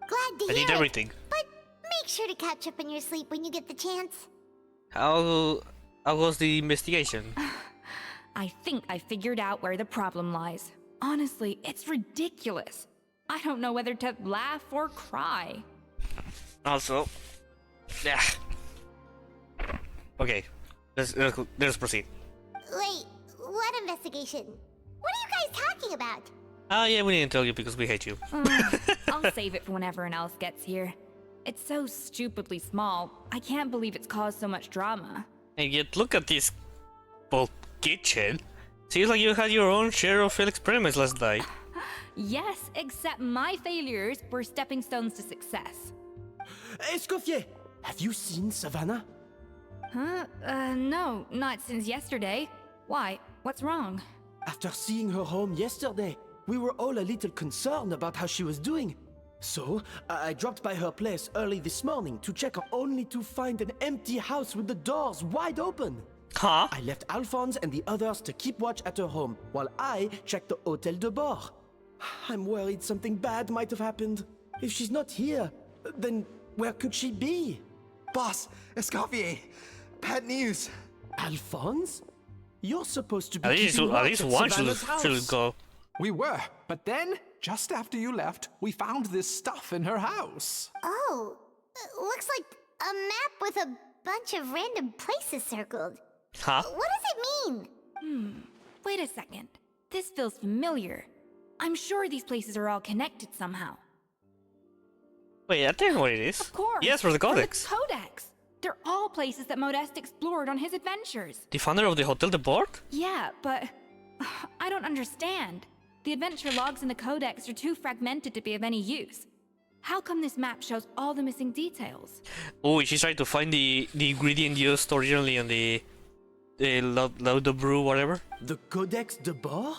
Glad to I hear need everything. But make sure to catch up on your sleep when you get the chance. How was the investigation? I think I figured out where the problem lies. Honestly, it's ridiculous. I don't know whether to laugh or cry. Also, yeah. Okay, let's proceed. Wait, what investigation? What are you guys talking about? Oh yeah, we didn't tell you because we hate you. I'll save it for when everyone else gets here. It's so stupidly small. I can't believe it's caused so much drama. And yet, look at this bulk kitchen. Seems like you had your own share of failed experiments last night. Yes, except my failures were stepping stones to success. Escoffier, have you seen Savannah? Huh? No, not since yesterday. Why? What's wrong? After seeing her home yesterday, we were all a little concerned about how she was doing. So, I dropped by her place early this morning to check, only to find an empty house with the doors wide open. Huh? I left Alphonse and the others to keep watch at her home, while I checked the Hotel de Bord. I'm worried something bad might have happened. If she's not here, then where could she be? Boss, Escoffier, bad news. Alphonse? You're supposed to be At least one should go. We were, but then, just after you left, we found this stuff in her house. Oh, looks like a map with a bunch of random places circled. Huh? What does it mean? Wait a second. This feels familiar. I'm sure these places are all connected somehow. Wait, I think what it is. Of course. Yes, for the Codex. For the Codex. They're all places that Modeste explored on his adventures. The founder of the Hotel de Bord? Yeah, but I don't understand. The adventure logs in the Codex are too fragmented to be of any use. How come this map shows all the missing details? Oh, she's trying to find the ingredient used originally on the Laude Brew, whatever. The Codex de Bord?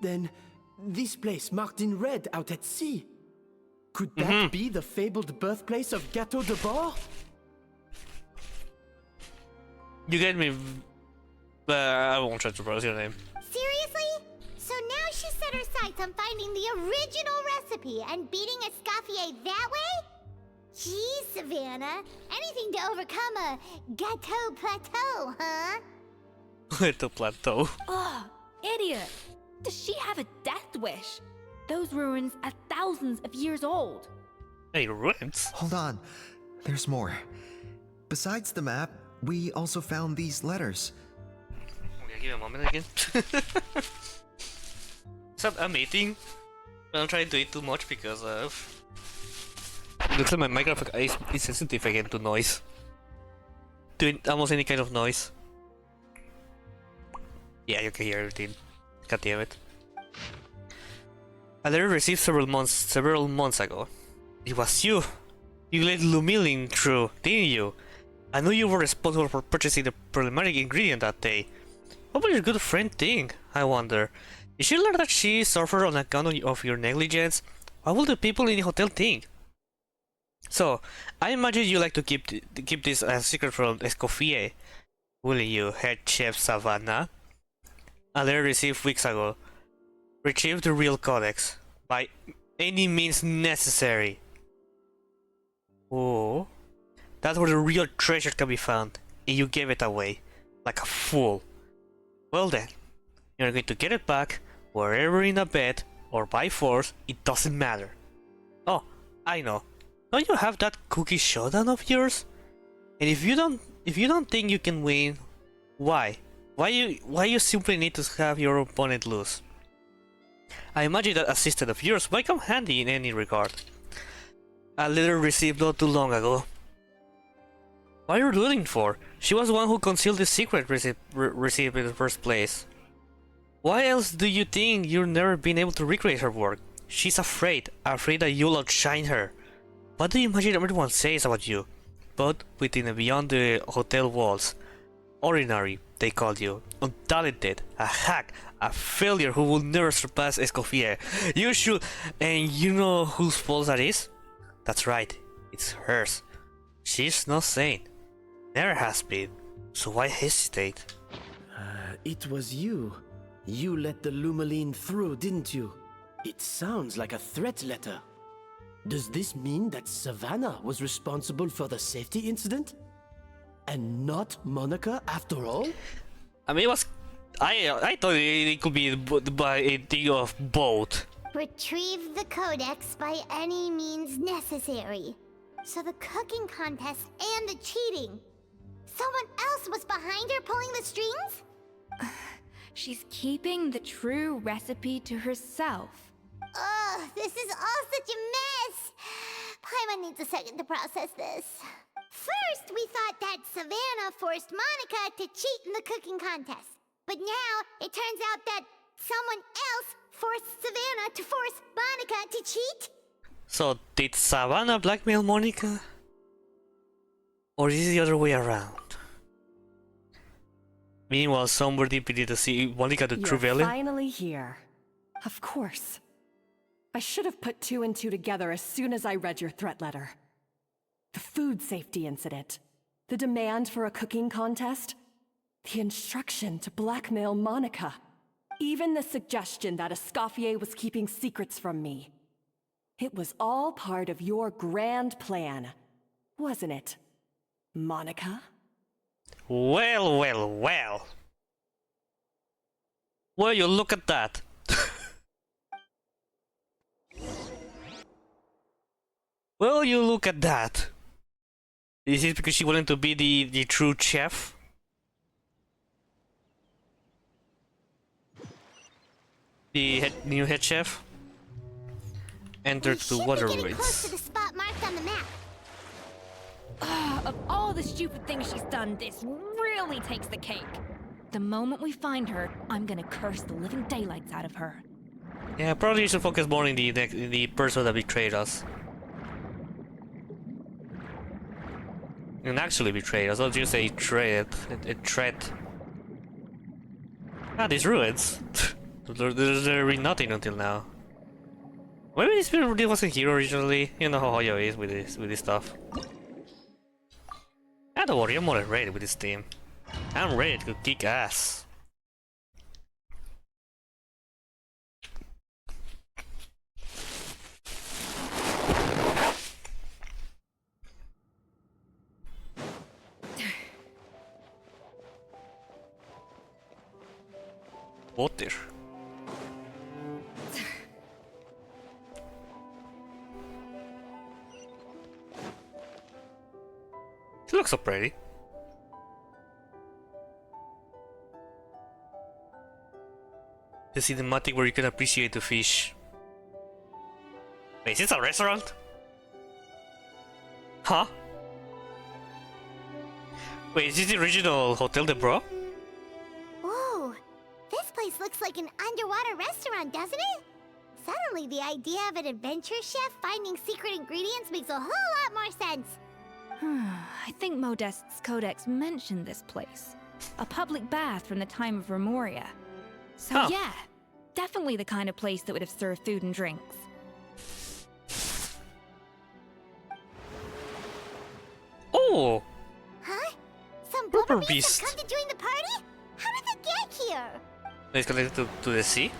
Then this place marked in red out at sea. Could that be the fabled birthplace of Gâteau de Bord? You get me, but I won't try to pronounce your name. Seriously? So now she set her sights on finding the original recipe and beating Escoffier that way? Geez, Savannah. Anything to overcome a Gâteau plateau, huh? The plateau. Ugh, idiot! Does she have a death wish? Those ruins are thousands of years old. Hey, ruins? Hold on. There's more. Besides the map, we also found these letters. Okay, give me a moment again. I'm eating. I'm trying to eat too much because it looks like my microphone is sensitive again to noise. To almost any kind of noise. Yeah, you can hear everything. God damn it. A letter received several months ago. It was you. You let Lumilin through, didn't you? I knew you were responsible for purchasing the problematic ingredient that day. What will your good friend think, I wonder? Did she learn that she suffered on account of your negligence? What will the people in the hotel think? So, I imagine you like to keep this a secret from Escoffier, will you, head chef Savannah? A letter received weeks ago. Retrieve the real codex by any means necessary. Oh, that's where the real treasure can be found, and you gave it away like a fool. Well then, you're going to get it back wherever in a bed or by force, it doesn't matter. Oh, I know. Don't you have that cookie showdown of yours? And if you don't think you can win, why? Why you simply need to have your opponent lose? I imagine that assistant of yours might come handy in any regard. A letter received not too long ago. What are you rooting for? She was the one who concealed the secret received in the first place. Why else do you think you've never been able to recreate her work? She's afraid that you'll outshine her. What do you imagine everyone says about you? But within and beyond the hotel walls. Ordinary, they call you. Untalented, a hack, a failure who will never surpass Escoffier. You should... And you know whose fault that is? That's right, it's hers. She's not sane. Never has been. So why hesitate? It was you. You let the Lumaline through, didn't you? It sounds like a threat letter. Does this mean that Savannah was responsible for the safety incident? And not Monica after all? I mean, it was... I thought it could be by a thing of both. Retrieve the codex by any means necessary. So the cooking contest and the cheating. Someone else was behind her pulling the strings? She's keeping the true recipe to herself. Ugh, this is all such a mess. Paimon needs a second to process this. First, we thought that Savannah forced Monica to cheat in the cooking contest. But now, it turns out that someone else forced Savannah to force Monica to cheat? So, did Savannah blackmail Monica? Or is it the other way around? Meanwhile, somebody needed to see Monica the true villain. You're finally here. Of course. I should have put two and two together as soon as I read your threat letter. The food safety incident, the demand for a cooking contest, the instruction to blackmail Monica, even the suggestion that Escoffier was keeping secrets from me. It was all part of your grand plan, wasn't it, Monica? Well, well, well. Well, you look at that. Well, you look at that. Is it because she wanted to be the true chef? The new head chef? Entered the waterways. Close to the spot marked on the map. Of all the stupid things she's done, this really takes the cake. The moment we find her, I'm gonna curse the living daylights out of her. Yeah, probably you should focus more in the person that betrayed us. And actually betrayed us, not just a threat. A threat. Ah, these ruins. There's really nothing until now. Maybe this really wasn't here originally. You know how Hoyo is with this stuff. Ah, don't worry, I'm more than ready with this team. I'm ready to kick ass. Water. She looks so pretty. The cinematic where you can appreciate the fish. Wait, is this a restaurant? Huh? Wait, is this the original Hotel de Bro? Whoa, this place looks like an underwater restaurant, doesn't it? Suddenly, the idea of an adventure chef finding secret ingredients makes a whole lot more sense. I think Modest's codex mentioned this place. A public bath from the time of Remoria. So yeah, definitely the kind of place that would have served food and drinks. Oh! Huh? Some Purple Bubba Beasts Beast. have come to join the party? How did they get here? It's connected to the sea?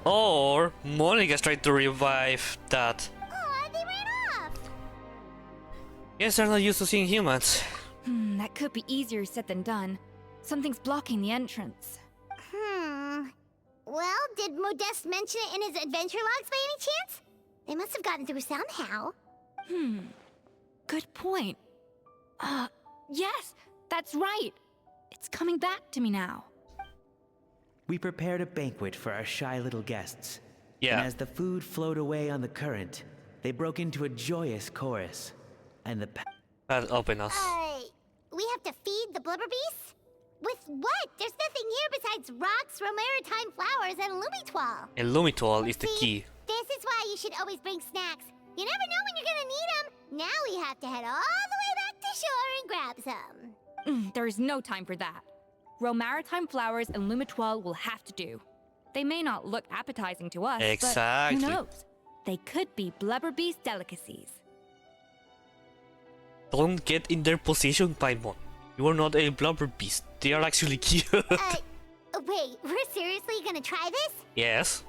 Or Monica's trying to revive that. Oh, they ran off. Yes, they're not used to seeing humans. That could be easier said than done. Something's blocking the entrance. Well, did Modeste mention it in his adventure logs by any chance? They must have gotten through somehow. Good point. Yes, that's right. It's coming back to me now. We prepared a banquet for our shy little guests. Yeah. And as the food flowed away on the current, they broke into a joyous chorus. And the That open us. We have to feed the blubber beasts? With what? There's nothing here besides rocks, romaritime flowers, and lumitwal. And Lumitol is the key. This is why you should always bring snacks. You never know when you're gonna need them. Now we have to head all the way back to shore and grab some. There is no time for that. Romaritime flowers and lumitwal will have to do. They may not look appetizing to us, Exactly. but who knows? They could be blubber beast delicacies. Don't get in their position, Paimon. You are not a blubber beast. They are actually cute. Wait, we're seriously gonna try this? Yes.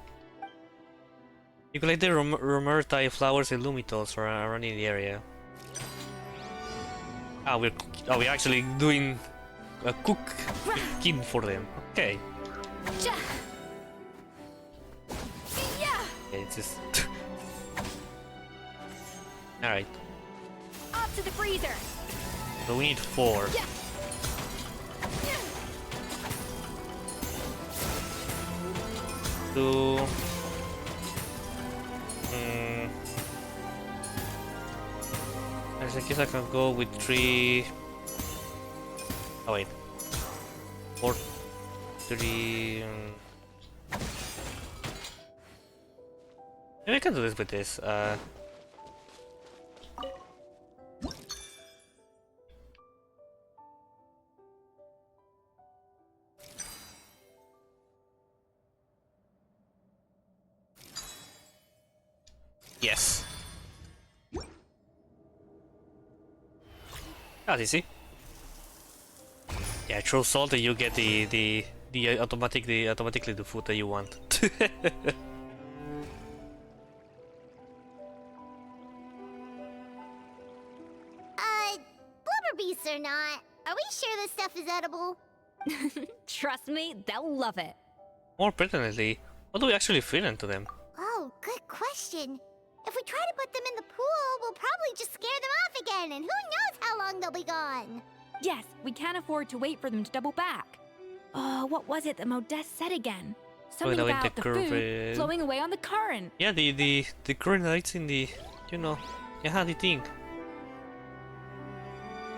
You collect the romaritime flowers and lumitols around in the area. We're actually doing a cooking for them. Okay. Okay, it's just. All right. Up to the freezer. So we need 4. Two. I guess I can go with 3. Oh wait. 4, 3. Maybe I can do this with this. Yes. That's easy. Yeah, throw salt and you get the automatically the food that you want. Blubber beasts or not, are we sure this stuff is edible? Trust me, they'll love it. More pertinently, what do we actually feed into them? Oh, good question. If we try to put them in the pool, we'll probably just scare them off again, and who knows how long they'll be gone. Yes, we can't afford to wait for them to double back. What was it that Modeste said again? Something no, in about the the food current. flowing away on the current. Yeah, the current lights in the, yeah, the thing.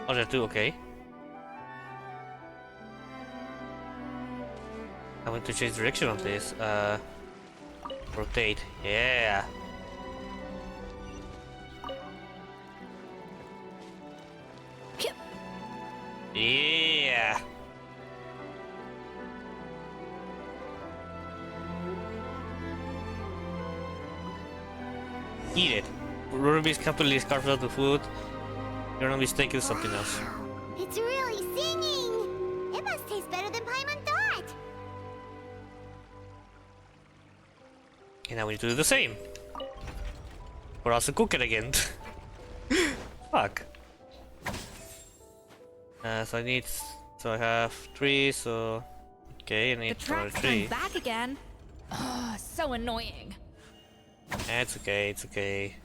Oh, there too, okay. I want to change direction on this. Rotate, yeah. Yeah. Eat it. Ruby's completely scarfed out the food. You're not mistaken, something else. It's really singing! It must taste better than Paimon thought! And now we need to do the same. Or else to cook it again. Fuck. So I have 3, so... Okay, I need The track's 3. turned back again. Oh, so annoying. It's okay, it's okay.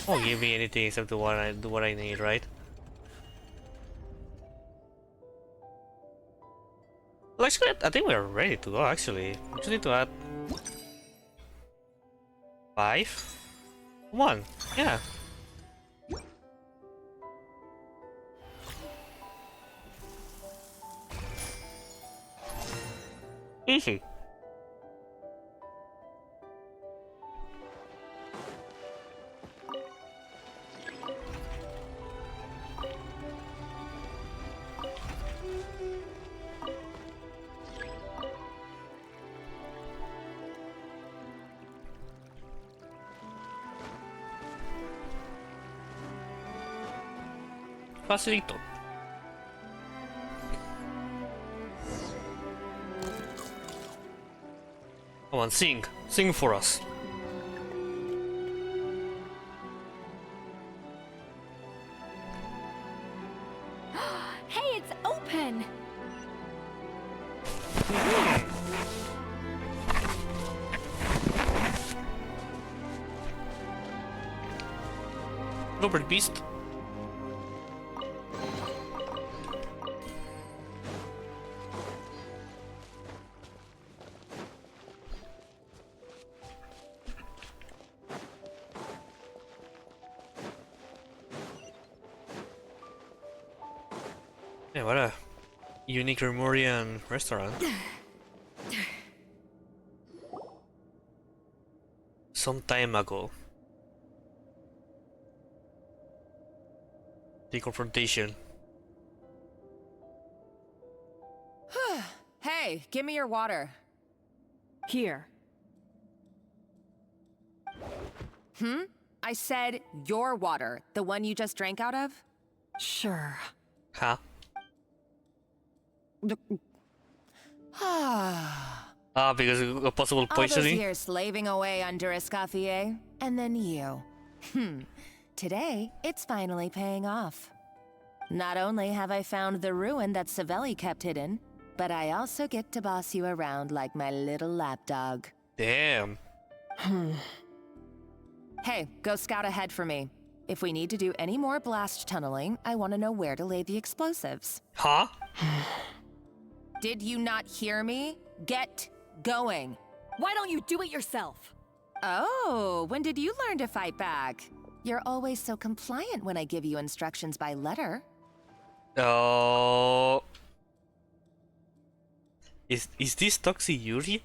Won't give me anything except what I need, right? Well, actually, I think we're ready to go, actually. We just need to add... 5? 1, yeah. Easy. Facilito. Come on, sing. Sing for us. Hey, it's open! Robert Beast. Yeah, what a unique Remorian restaurant. Some time ago. The confrontation. Hey, give me your water. Here. I said your water, the one you just drank out of? Sure. Huh? Because of possible All those poisoning? years slaving away under Escoffier, and then you. Today, it's finally paying off. Not only have I found the ruin that Savelli kept hidden, but I also get to boss you around like my little lapdog. Damn. Hey, go scout ahead for me. If we need to do any more blast tunneling, I want to know where to lay the explosives. Huh? Did you not hear me? Get going. Why don't you do it yourself? Oh, when did you learn to fight back? You're always so compliant when I give you instructions by letter. Oh. Is this Toxie Yuri?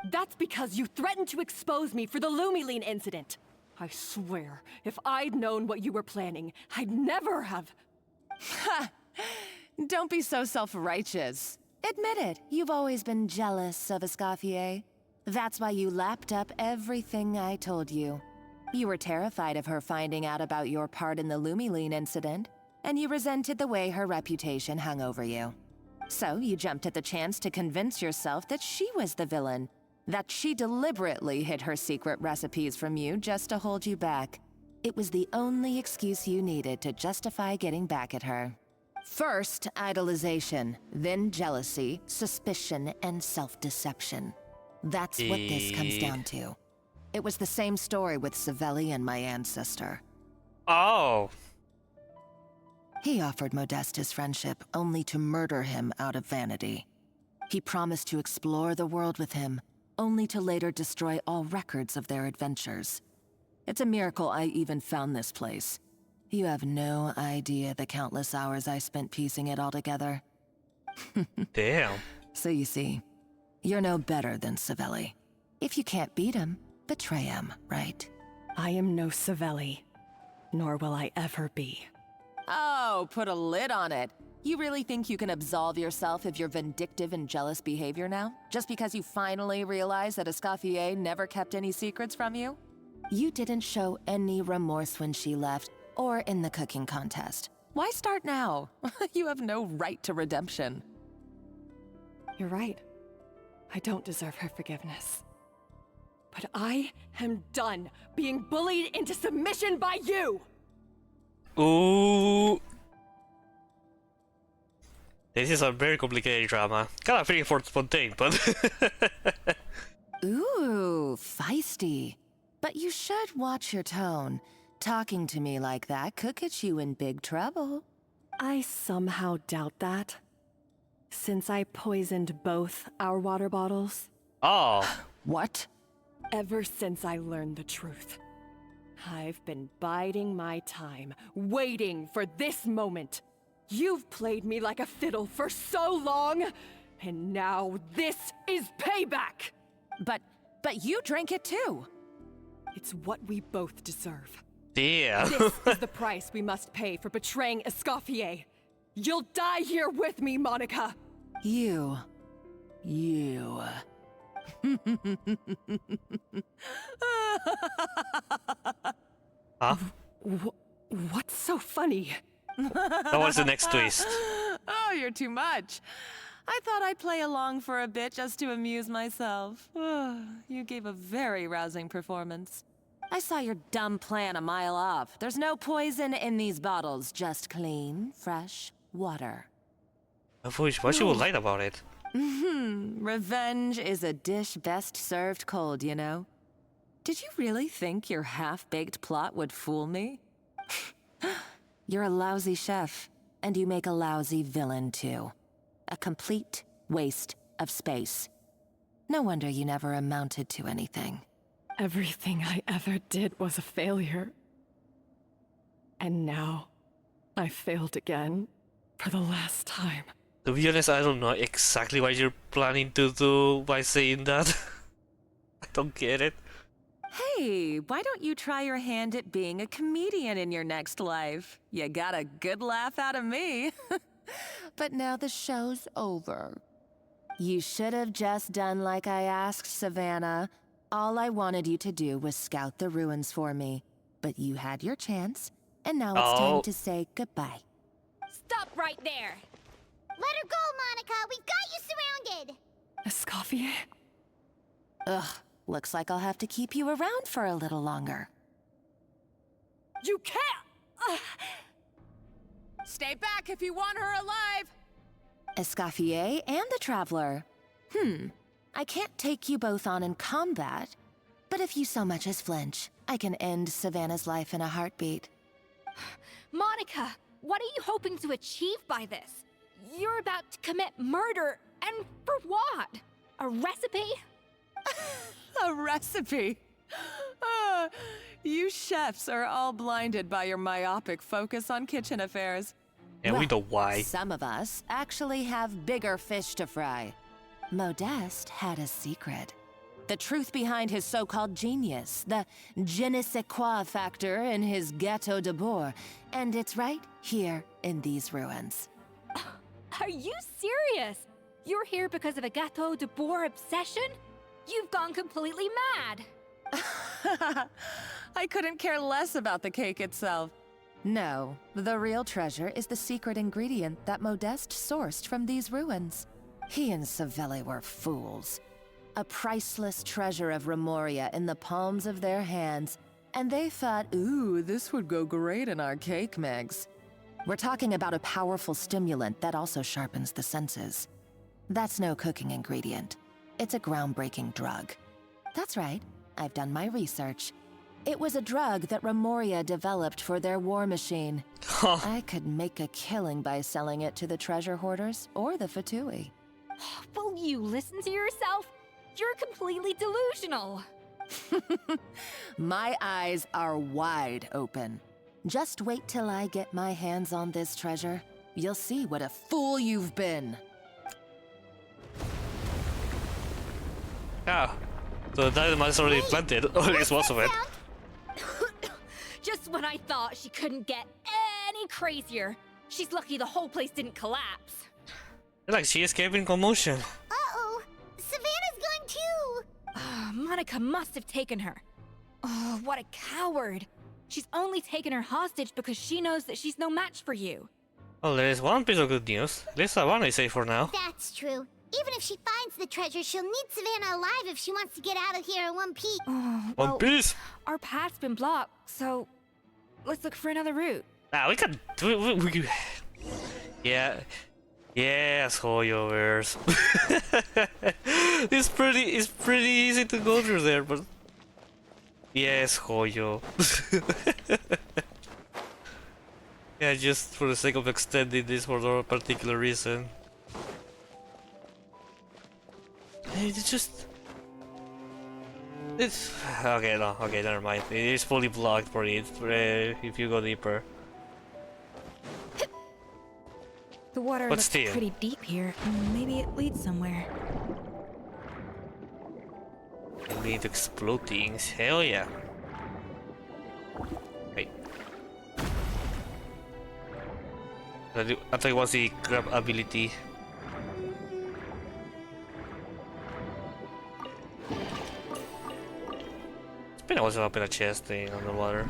That's because you threatened to expose me for the Lumiline incident. I swear, if I'd known what you were planning, I'd never have... Ha! Don't be so self-righteous. Admit it, you've always been jealous of Escoffier. That's why you lapped up everything I told you. You were terrified of her finding out about your part in the Lumiline incident, and you resented the way her reputation hung over you. So you jumped at the chance to convince yourself that she was the villain, that she deliberately hid her secret recipes from you just to hold you back. It was the only excuse you needed to justify getting back at her. First, idolization, then jealousy, suspicion, and self-deception. That's what this comes down to. It was the same story with Savelli and my ancestor. Oh. He offered Modeste his friendship only to murder him out of vanity. He promised to explore the world with him, only to later destroy all records of their adventures. It's a miracle I even found this place. You have no idea the countless hours I spent piecing it all together. Damn. So you see, you're no better than Savelli. If you can't beat him, betray him, right? I am no Savelli, nor will I ever be. Oh, put a lid on it. You really think you can absolve yourself of your vindictive and jealous behavior now? Just because you finally realized that Escoffier never kept any secrets from you? You didn't show any remorse when she left, or in the cooking contest. Why start now? You have no right to redemption. You're right. I don't deserve her forgiveness. But I am done being bullied into submission by you! Ooh. This is a very complicated drama. Kinda feeling for Spontaneous, but... Ooh, feisty. But you should watch your tone. Talking to me like that could get you in big trouble. I somehow doubt that. Since I poisoned both our water bottles. Oh. What? Ever since I learned the truth. I've been biding my time, waiting for this moment. You've played me like a fiddle for so long, and now this is payback! But you drank it too. It's what we both deserve. Damn. This is the price we must pay for betraying Escoffier. You'll die here with me, Monica! You. Huh? What's so funny? That was the next twist. Oh, you're too much. I thought I'd play along for a bit just to amuse myself. You gave a very rousing performance. I saw your dumb plan a mile off. There's no poison in these bottles, just clean, fresh water. Why she would lie about it? Revenge is a dish best served cold, you know? Did you really think your half-baked plot would fool me? You're a lousy chef, and you make a lousy villain, too. A complete waste of space. No wonder you never amounted to anything. Everything I ever did was a failure. And now, I failed again, for the last time. To be honest, I don't know exactly what you're planning to do by saying that. I don't get it. Hey, why don't you try your hand at being a comedian in your next life? You got a good laugh out of me. But now the show's over. You should have just done like I asked, Savannah. All I wanted you to do was scout the ruins for me. But you had your chance, and now it's time to say goodbye. Stop right there! Let her go, Monica! We've got you surrounded! Escoffier? Ugh, looks like I'll have to keep you around for a little longer. You can't! Stay back if you want her alive! Escoffier and the Traveler. I can't take you both on in combat, but if you so much as flinch, I can end Savannah's life in a heartbeat. Monica, what are you hoping to achieve by this? You're about to commit murder, and for what? A recipe? A recipe? You chefs are all blinded by your myopic focus on kitchen affairs. And we know why. Some of us actually have bigger fish to fry. Modeste had a secret. The truth behind his so-called genius, the je ne sais quoi factor in his Gâteau de Bourg, and it's right here in these ruins. Are you serious? You're here because of a Gâteau de Bourg obsession? You've gone completely mad! I couldn't care less about the cake itself. No, the real treasure is the secret ingredient that Modeste sourced from these ruins. He and Savelli were fools. A priceless treasure of Remoria in the palms of their hands, and they thought, ooh, this would go great in our cake mix. We're talking about a powerful stimulant that also sharpens the senses. That's no cooking ingredient. It's a groundbreaking drug. That's right, I've done my research. It was a drug that Remoria developed for their war machine. I could make a killing by selling it to the treasure hoarders or the Fatui. Will you listen to yourself? You're completely delusional. My eyes are wide open. Just wait till I get my hands on this treasure. You'll see what a fool you've been. Ah, so the dynamite is already planted, or at least most of it. Just when I thought she couldn't get any crazier. She's lucky the whole place didn't collapse. Like she escaped in commotion. Uh-oh! Savannah's gone too! Monica must have taken her. Oh, what a coward. She's only taken her hostage because she knows that she's no match for you. Well, there is one piece of good news. At least one is safe for now. That's true. Even if she finds the treasure, she'll need Savannah alive if she wants to get out of here in one piece. One Piece? Our path's been blocked, so let's look for another route. We can do. Yeah. Yes, Hoyoverse. It's pretty easy to go through there, but yes, Hoyo. Yeah, just for the sake of extending this for no particular reason. It's okay. No, okay, never mind. It is fully blocked for it if you go deeper. The water But looks still. pretty deep here. Maybe it leads somewhere. I need to explode things. Hell yeah. Wait. I thought it was the grab ability. It's been also up in a chest thing on the water.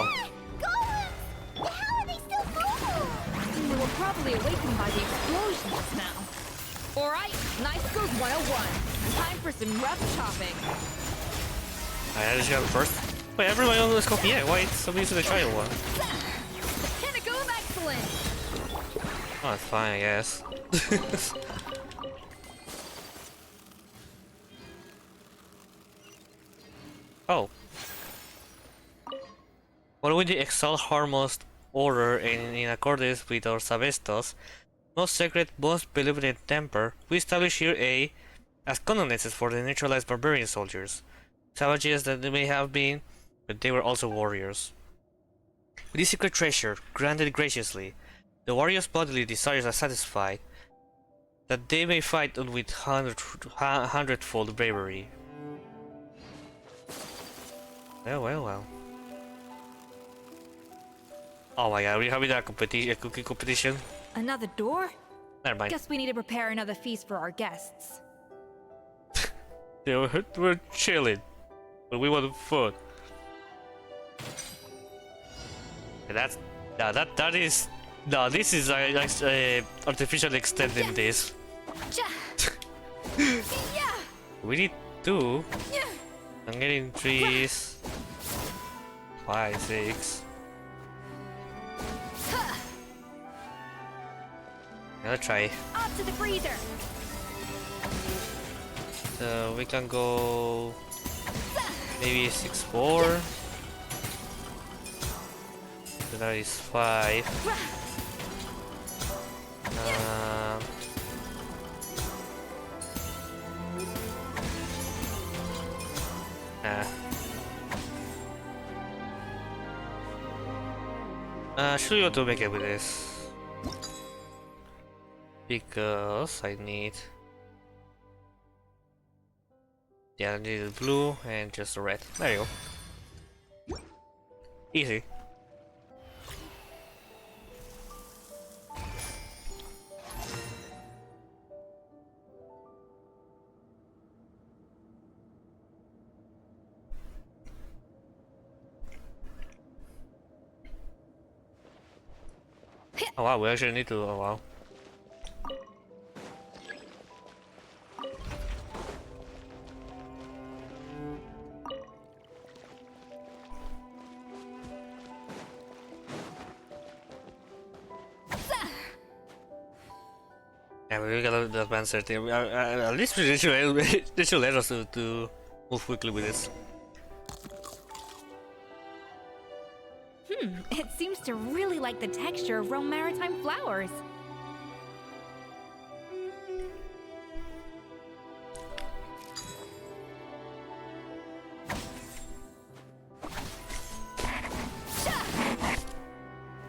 Wow. Golems! How are they still moving? They were probably awakened by the explosion just now. Alright, Night Skills 101. Time for some rough chopping. I just got it first. Wait, everybody on the Escoffier. Why is somebody using the trial one? The pinnacle of excellence! Oh, it's fine, I guess. Oh. Following the Exalt Harmos order and in accordance with our Savestos, most sacred, most benevolent temper, we establish here as condolences for the neutralized barbarian soldiers. Savages that they may have been, but they were also warriors. With this secret treasure, granted graciously, the warriors' bodily desires are satisfied, that they may fight on with hundredfold bravery. Well. Oh my god, are we having a cooking competition? Another door? Never mind. Guess we need to prepare another feast for our guests. We're chilling, but we want food. And this is artificially extending this. We need 2. I'm getting 3s. 5, 6. I'll try. Up to the freezer. So we can go maybe 6-4. So that is 5. Should we want to make it with this? Because I need... Yeah, I need the blue and just the red. There you go. Easy. Oh wow, we actually need to... Oh wow. Yeah, we gotta advance our team. At least they should let us to move quickly with this. It seems to really like the texture of Rome maritime flowers.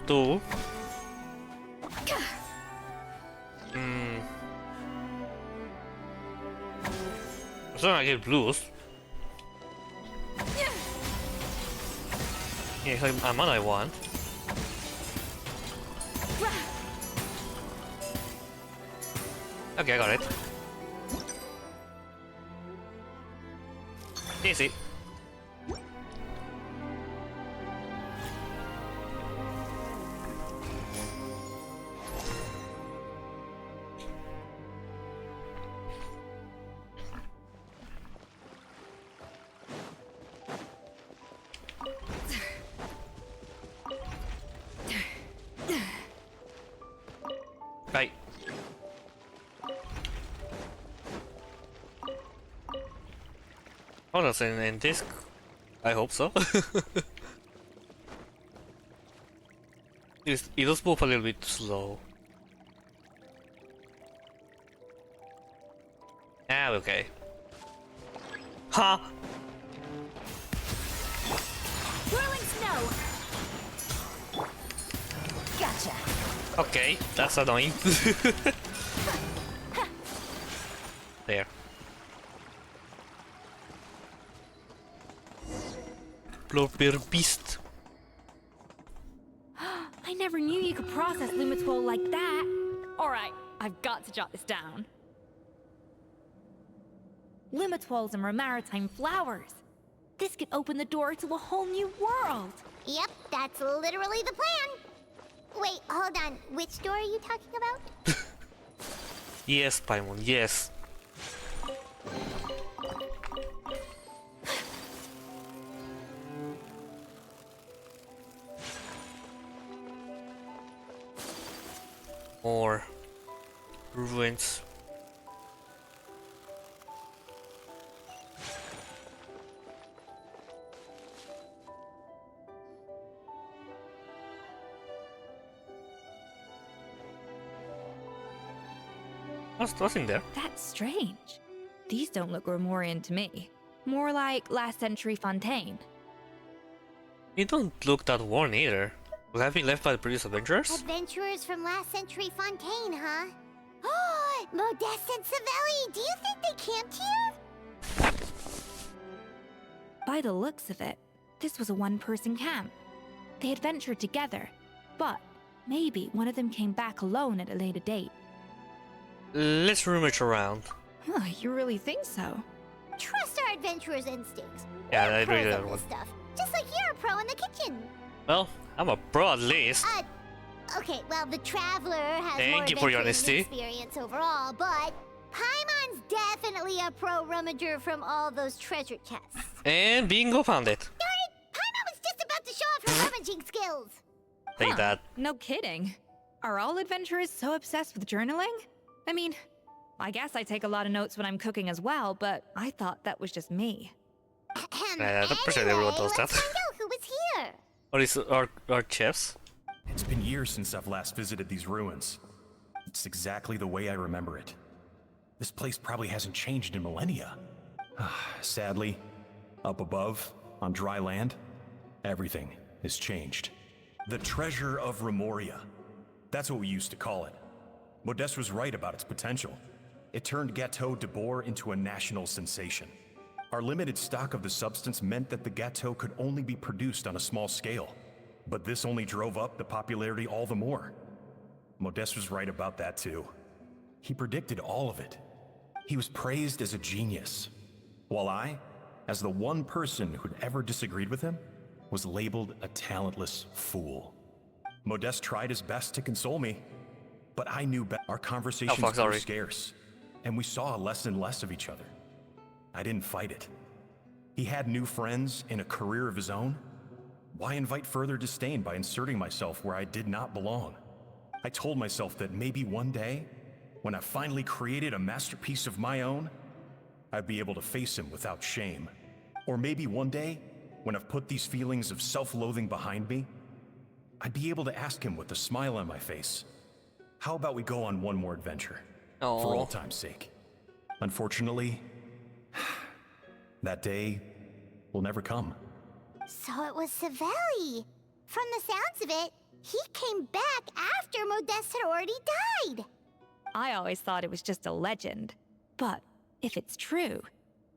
Two. So I get blues. Yeah, it's like I'm on I want. Okay, I got it. Easy. Right. Oh, that's in disc. I hope so. It does move a little bit slow. Ah, okay. Huh? Whirling snow. Gotcha. Okay, that's annoying. There. Blurbeer Beast. I never knew you could process Lumitwol like that. Alright, I've got to jot this down. Lumitwols and maritime flowers. This could open the door to a whole new world. Yep, That's literally the plan. Wait, hold on. Which door are you talking about? Yes, Paimon, yes. More ruins. What's in there? That's strange. These don't look Remorian to me. More like last century Fontaine. You don't look that worn either. Will have been left by the previous adventurers? Adventurers from last century Fontaine, huh? Oh, Modeste and Savelli, do you think they camped here? By the looks of it, this was a one-person camp. They had ventured together, but maybe one of them came back alone at a later date. Let's rummage around. Huh, you really think so? Trust our adventurers' instincts. Yeah, We're I agree pros with at that one. this stuff. Just like you're a pro in the kitchen. Well, I'm a pro at least. Okay, well, the Traveler has Thank more you for your adventuring honesty. experience overall, but Paimon's definitely a pro rummager from all those treasure chests. And bingo found it. Darn it! Paimon was just about to show off her rummaging skills. Take that. No kidding. Are all adventurers so obsessed with journaling? I mean, I guess I take a lot of notes when I'm cooking as well, but I thought that was just me. I don't pretend everyone does that. Let's find out who was here. Or is our chefs? It's been years since I've last visited these ruins. It's exactly the way I remember it. This place probably hasn't changed in millennia. Sadly, up above, on dry land, everything has changed. The treasure of Remoria. That's what we used to call it. Modeste was right about its potential. It turned Gâteau de Bourg into a national sensation. Our limited stock of the substance meant that the gâteau could only be produced on a small scale. But this only drove up the popularity all the more. Modeste was right about that too. He predicted all of it. He was praised as a genius, while I, as the one person who'd ever disagreed with him, was labeled a talentless fool. Modeste tried his best to console me, but I knew better. Our conversations grew scarce, and we saw less and less of each other. I didn't fight it. He had new friends and a career of his own. Why invite further disdain by inserting myself where I did not belong? I told myself that maybe one day, when I finally created a masterpiece of my own, I'd be able to face him without shame. Or maybe one day, when I've put these feelings of self-loathing behind me, I'd be able to ask him with a smile on my face, how about we go on one more adventure? For old time's sake. Unfortunately, that day will never come. So it was Savelli. From the sounds of it, he came back after Modeste had already died. I always thought it was just a legend. But if it's true,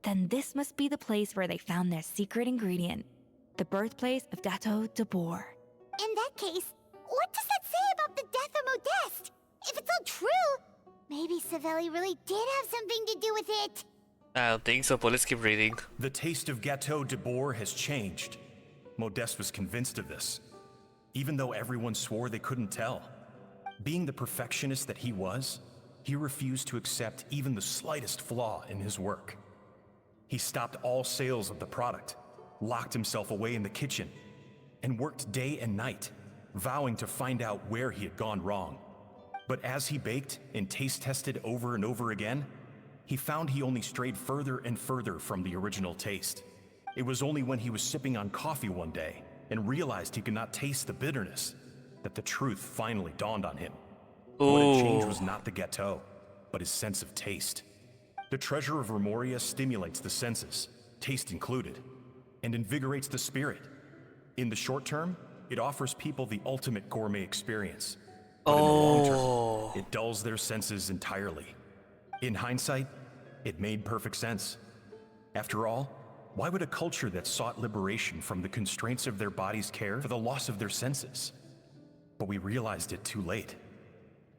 then this must be the place where they found their secret ingredient, the birthplace of Gâteau de Bourg. In that case, what does that say about the death of Modeste? If it's all true, maybe Savelli really did have something to do with it. I don't think so, but let's keep reading. The taste of Gâteau de Bourg has changed. Modeste was convinced of this, even though everyone swore they couldn't tell. Being the perfectionist that he was, he refused to accept even the slightest flaw in his work. He stopped all sales of the product, locked himself away in the kitchen, and worked day and night, vowing to find out where he had gone wrong. But as he baked and taste tested over and over again, he found he only strayed further and further from the original taste. It was only when he was sipping on coffee one day and realized he could not taste the bitterness that the truth finally dawned on him. What had changed was not the gâteau, but his sense of taste. The treasure of Remoria stimulates the senses, taste included, and invigorates the spirit. In the short term, it offers people the ultimate gourmet experience. But in the long term, it dulls their senses entirely. In hindsight, it made perfect sense. After all, why would a culture that sought liberation from the constraints of their bodies care for the loss of their senses? But we realized it too late.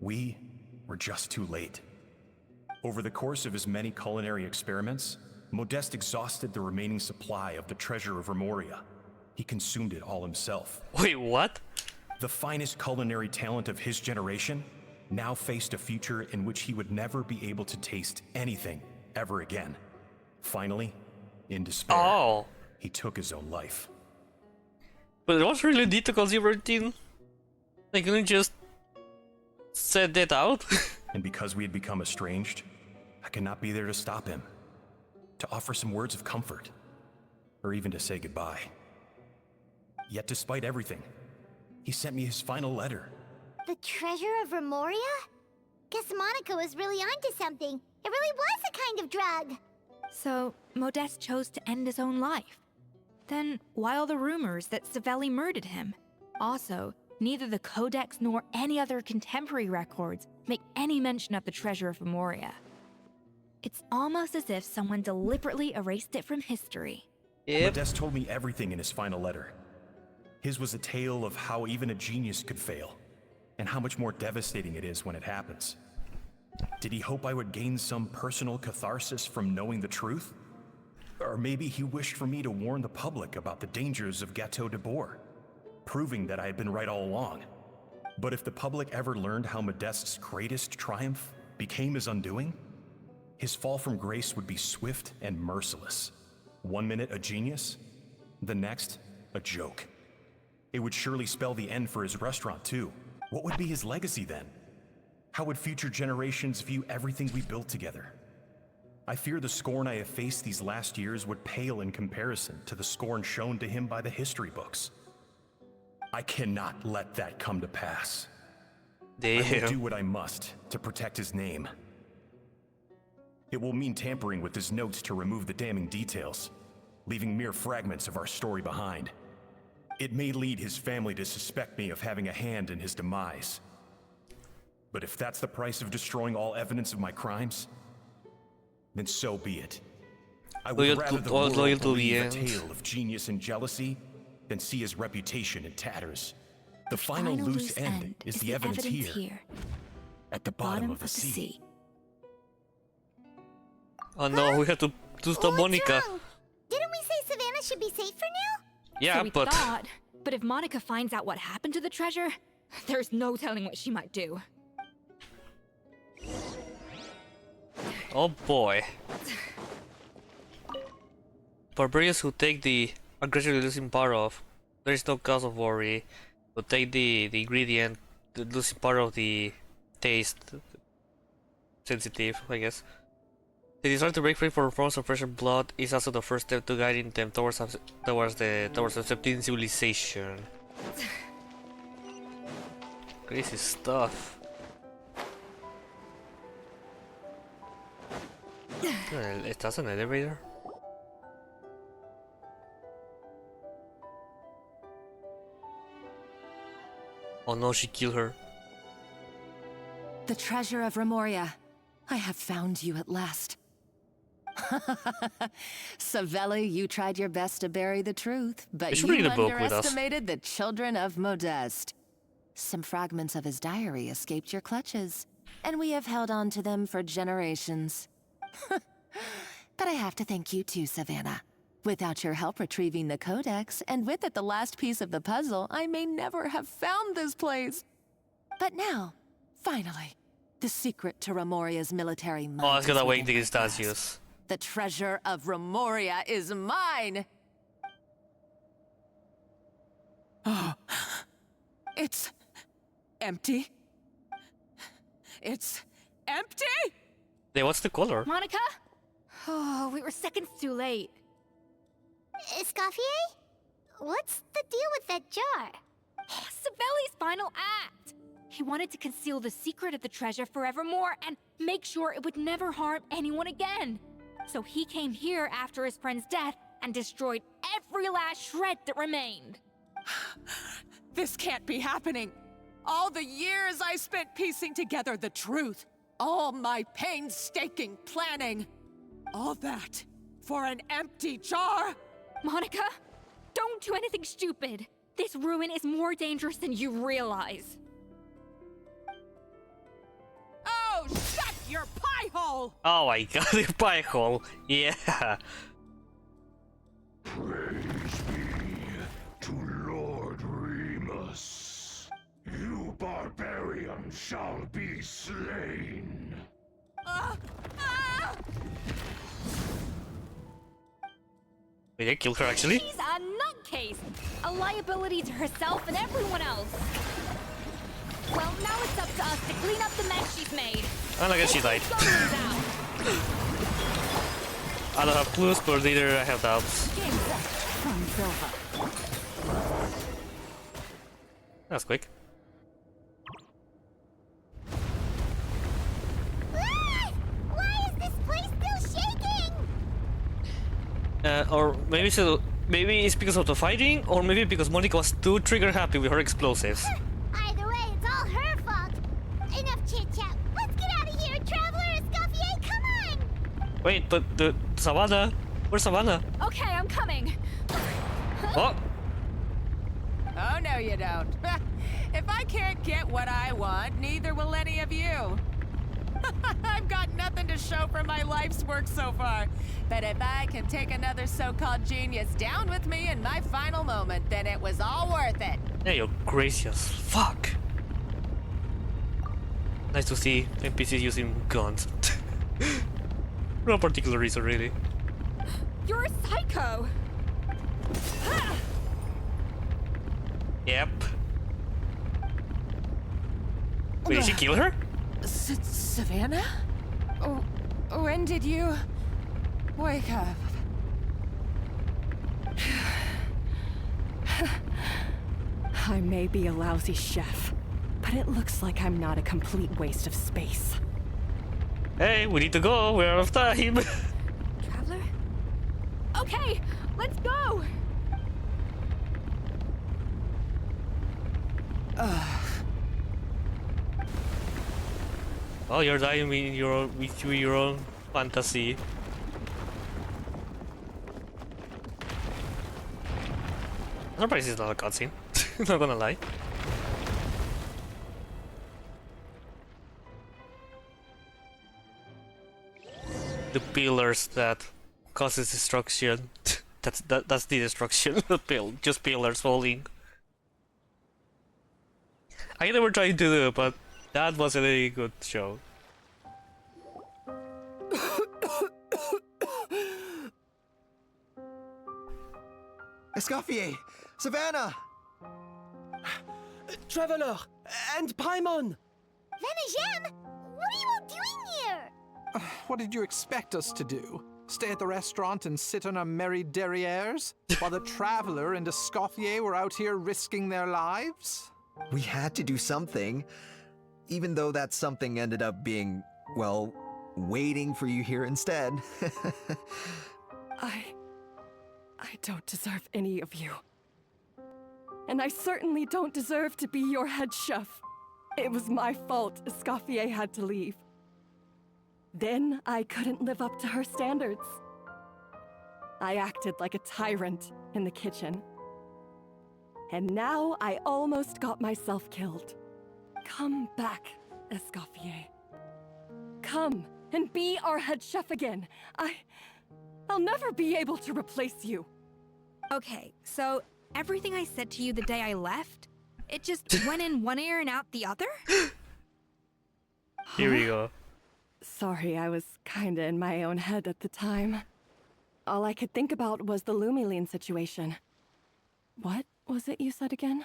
We were just too late. Over the course of his many culinary experiments, Modeste exhausted the remaining supply of the treasure of Remoria. he consumed it all himself. Wait, what? The finest culinary talent of his generation now faced a future in which he would never be able to taste anything ever again. Finally, in despair, he took his own life. But it was really need to consume routine. They couldn't just said that out. And because we had become estranged, I could not be there to stop him, to offer some words of comfort, or even to say goodbye. Yet despite everything, he sent me his final letter. The treasure of Remoria? Guess Monica was really onto something. It really was a kind of drug. So, Modeste chose to end his own life. Then, why all the rumors that Savelli murdered him? Also, neither the Codex nor any other contemporary records make any mention of the treasure of Remoria. It's almost as if someone deliberately erased it from history. Modeste told me everything in his final letter. His was a tale of how even a genius could fail, and how much more devastating it is when it happens. Did he hope I would gain some personal catharsis from knowing the truth? Or maybe he wished for me to warn the public about the dangers of Gâteau de Bourg, proving that I had been right all along. But if the public ever learned how Modeste's greatest triumph became his undoing, his fall from grace would be swift and merciless. 1 minute a genius, the next a joke. It would surely spell the end for his restaurant too. What would be his legacy then? How would future generations view everything we built together? I fear the scorn I have faced these last years would pale in comparison to the scorn shown to him by the history books. I cannot let that come to pass. I will do what I must to protect his name. It will mean tampering with his notes to remove the damning details, leaving mere fragments of our story behind. It may lead his family to suspect me of having a hand in his demise. But if that's the price of destroying all evidence of my crimes, then so be it. I would rather the world believe a tale of genius and jealousy than see his reputation in tatters. The final loose end is the evidence here, at the bottom of the sea. Oh no, we have to stop Monica. Didn't we say Savannah should be safe for now? Yeah, so we thought, but if Monica finds out what happened to the treasure, there's no telling what she might do. Oh boy. Barbarians who take the aggressively losing part of, there is no cause of worry. Who take the ingredient, the losing part of the taste, sensitive, I guess. The desire to break free from forms of fresh blood is also the first step to guiding them towards accepting civilization. Crazy stuff. ¿Estás en elevator? Oh no, she killed her. The treasure of Remoria. I have found you at last. Savelli, you tried your best to bury the truth, but you underestimated the children of Modeste. Some fragments of his diary escaped your clutches, and we have held on to them for generations. But I have to thank you too, Savannah. Without your help retrieving the Codex, and with it the last piece of the puzzle, I may never have found this place. But now, finally, the secret to Remoria's military might. Oh, I was gonna wait these statues. The treasure of Remoria is mine! Oh, it's empty. It's empty? Hey, what's the color? Monica? Oh, we were seconds too late. Escoffier? What's the deal with that jar? Savelli's final act! He wanted to conceal the secret of the treasure forevermore and make sure it would never harm anyone again. So he came here after his friend's death and destroyed every last shred that remained. This can't be happening. All the years I spent piecing together the truth. All my painstaking planning. All that for an empty jar? Monica, don't do anything stupid. This ruin is more dangerous than you realize. Oh, shut your pie hole! Oh my god, the pie hole. Yeah. Praise me, to Lord Remus. You barbarian shall be slain. Wait, I killed her actually? She's a nutcase! A liability to herself and everyone else. Well, now it's up to us to clean up the mess she's made. And I guess she died. I don't have clues, but neither I have doubts. That's quick. Why is this place still shaking? Or maybe it's because of the fighting, or maybe because Monica was too trigger happy with her explosives. Either way, it's all her fault. Enough chit-chat. Let's get out of here, Traveler Escoffier, come on! Wait, but the Savannah? Where's Savannah? Okay, I'm coming. Oh! Oh, no, you don't. If I can't get what I want, neither will any of you. I've got nothing to show for my life's work so far. But if I can take another so-called genius down with me in my final moment, then it was all worth it. Hey, you're crazy as fuck. Nice to see NPCs using guns. No particular reason, really. You're a psycho! Yep. Wait, did she kill her? Savannah? Oh, when did you wake up? I may be a lousy chef, but it looks like I'm not a complete waste of space. Hey, we need to go. We're out of time. Traveler? Okay, let's go! Oh, you're dying with your own fantasy. I'm surprised it's not a cutscene. Not gonna lie. The pillars that causes destruction. That's the destruction. Just pillars falling. I never tried to do it, but that was a very good show. Escoffier! Savannah! Traveler! And Paimon! Venejem! What are you all doing here? What did you expect us to do? Stay at the restaurant and sit on our merry derrieres? While the Traveler and Escoffier were out here risking their lives? We had to do something. Even though that something ended up being, well, waiting for you here instead. I don't deserve any of you. And I certainly don't deserve to be your head chef. It was my fault Escoffier had to leave. Then I couldn't live up to her standards. I acted like a tyrant in the kitchen. And now I almost got myself killed. Come back, Escoffier. Come and be our head chef again. I'll never be able to replace you. Okay, so everything I said to you the day I left, it just went in one ear and out the other? Here we go. Sorry, I was kinda in my own head at the time. All I could think about was the Lumiline situation. What was it you said again?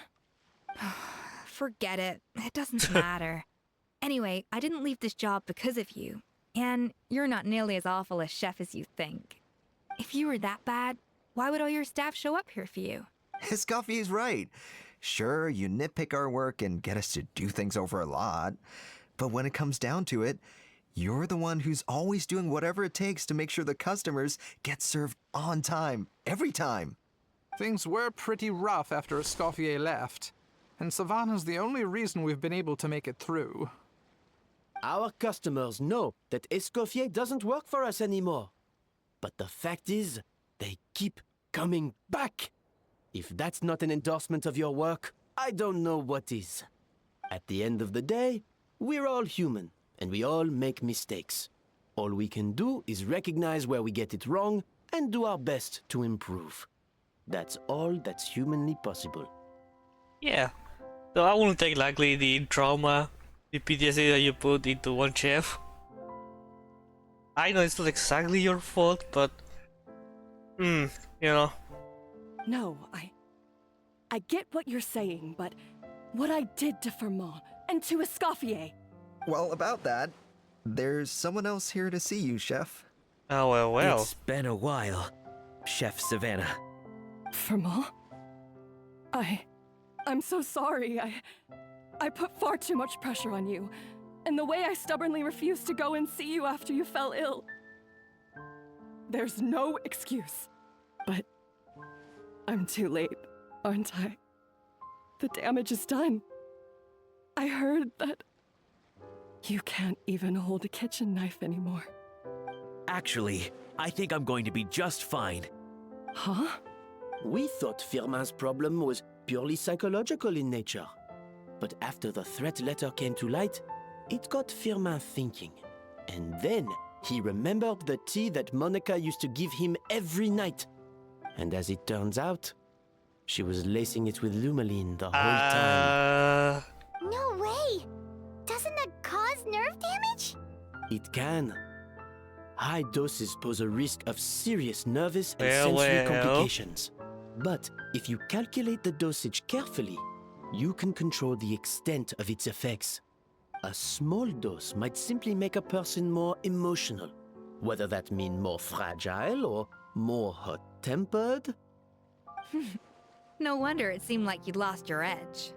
Forget it. It doesn't matter. Anyway, I didn't leave this job because of you. And you're not nearly as awful a chef as you think. If you were that bad, why would all your staff show up here for you? Escoffier's right. Sure, you nitpick our work and get us to do things over a lot. But when it comes down to it, you're the one who's always doing whatever it takes to make sure the customers get served on time, every time. Things were pretty rough after Escoffier left. And Savannah's the only reason we've been able to make it through. Our customers know that Escoffier doesn't work for us anymore. But the fact is, they keep coming back. If that's not an endorsement of your work, I don't know what is. At the end of the day, we're all human, and we all make mistakes. All we can do is recognize where we get it wrong and do our best to improve. That's all that's humanly possible. Yeah. So I wouldn't take likely the trauma, the PTSD that you put into one chef. I know it's not exactly your fault, but you know. No, I get what you're saying, but what I did to Firmin and to Escoffier. Well, about that, there's someone else here to see you, Chef. Oh, well. It's been a while, Chef Savannah. Firmin? I'm so sorry. I put far too much pressure on you. And the way I stubbornly refused to go and see you after you fell ill. There's no excuse. But I'm too late, aren't I? The damage is done. I heard that you can't even hold a kitchen knife anymore. Actually, I think I'm going to be just fine. Huh? We thought Firmin's problem was purely psychological in nature. But after the threat letter came to light, it got Firmin thinking. And then he remembered the tea that Monica used to give him every night. And as it turns out, she was lacing it with Lumaline the whole time. No way! Doesn't that cause nerve damage? It can. High doses pose a risk of serious nervous and sensory complications. But if you calculate the dosage carefully, you can control the extent of its effects. A small dose might simply make a person more emotional, whether that means more fragile or more hot-tempered. No wonder it seemed like you'd lost your edge.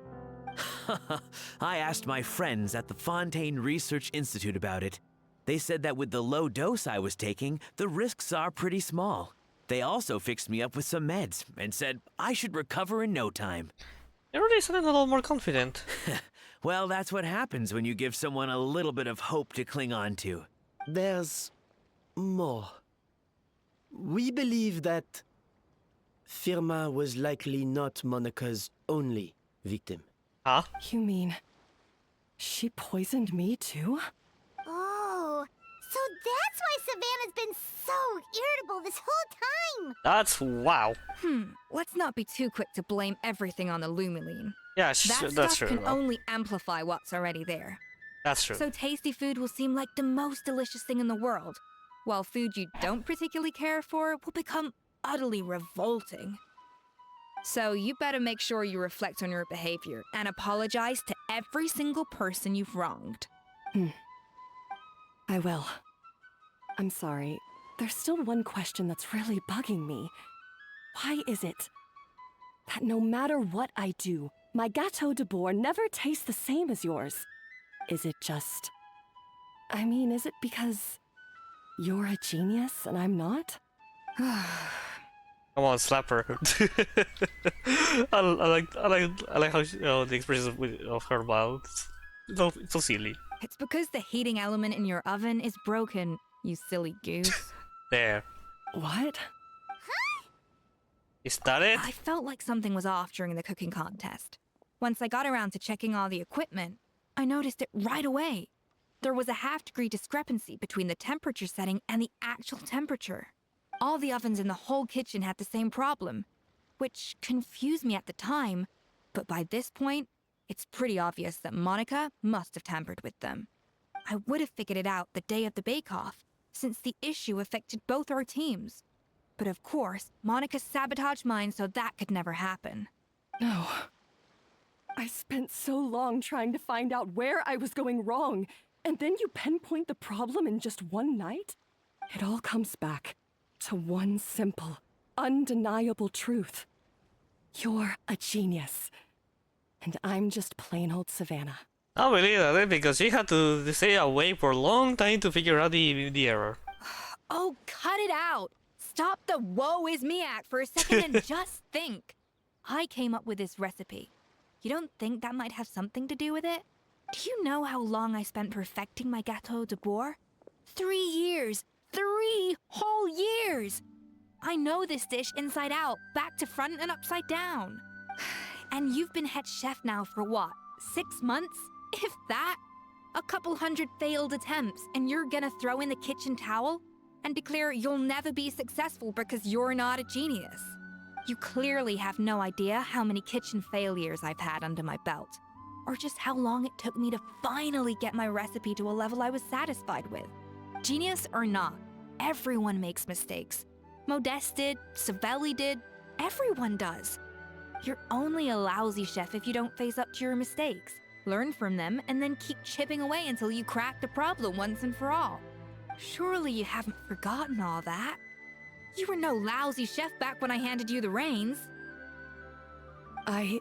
I asked my friends at the Fontaine Research Institute about it. They said that with the low dose I was taking, the risks are pretty small. They also fixed me up with some meds and said I should recover in no time. You're already sounding a little more confident. Well, that's what happens when you give someone a little bit of hope to cling on to. There's more. We believe that Firmin was likely not Monica's only victim. Huh? You mean she poisoned me too? Oh, so that's why Savannah's been so irritable this whole time! That's wow. Let's not be too quick to blame everything on the Lumaline. Yeah, That that's stuff true. can only amplify what's already there. That's true. So tasty food will seem like the most delicious thing in the world, while food you don't particularly care for will become utterly revolting. So you better make sure you reflect on your behavior and apologize to every single person you've wronged. I will. I'm sorry. There's still one question that's really bugging me. Why is it that no matter what I do, my Gâteau de Bourg never tastes the same as yours? Is it just... I mean, is it because you're a genius and I'm not? Come on, slap her. I like how she, the expression of her mouth. It's so silly. It's because the heating element in your oven is broken, you silly goose. There. What? Is that it? I felt like something was off during the cooking contest. Once I got around to checking all the equipment, I noticed it right away. There was a half-degree discrepancy between the temperature setting and the actual temperature. All the ovens in the whole kitchen had the same problem, which confused me at the time, but by this point, it's pretty obvious that Monica must have tampered with them. I would have figured it out the day of the bake-off, since the issue affected both our teams. But of course, Monica sabotaged mine so that could never happen. No. I spent so long trying to find out where I was going wrong, and then you pinpoint the problem in just one night? It all comes back to one simple, undeniable truth. You're a genius. And I'm just plain old Savannah. I believe that because she had to stay awake for a long time to figure out the error. Oh, cut it out! Stop the woe is me act for a second and just think. I came up with this recipe. You don't think that might have something to do with it? Do you know how long I spent perfecting my Gâteau de Bourg? 3 years! 3 whole years! I know this dish inside out, back to front and upside down. And you've been head chef now for what, 6 months? If that? A couple hundred failed attempts, and you're gonna throw in the kitchen towel? And declare you'll never be successful because you're not a genius? You clearly have no idea how many kitchen failures I've had under my belt, or just how long it took me to finally get my recipe to a level I was satisfied with. Genius or not, everyone makes mistakes. Modeste did, Savelli did, everyone does. You're only a lousy chef if you don't face up to your mistakes, learn from them, and then keep chipping away until you crack the problem once and for all. Surely you haven't forgotten all that. You were no lousy chef back when I handed you the reins. I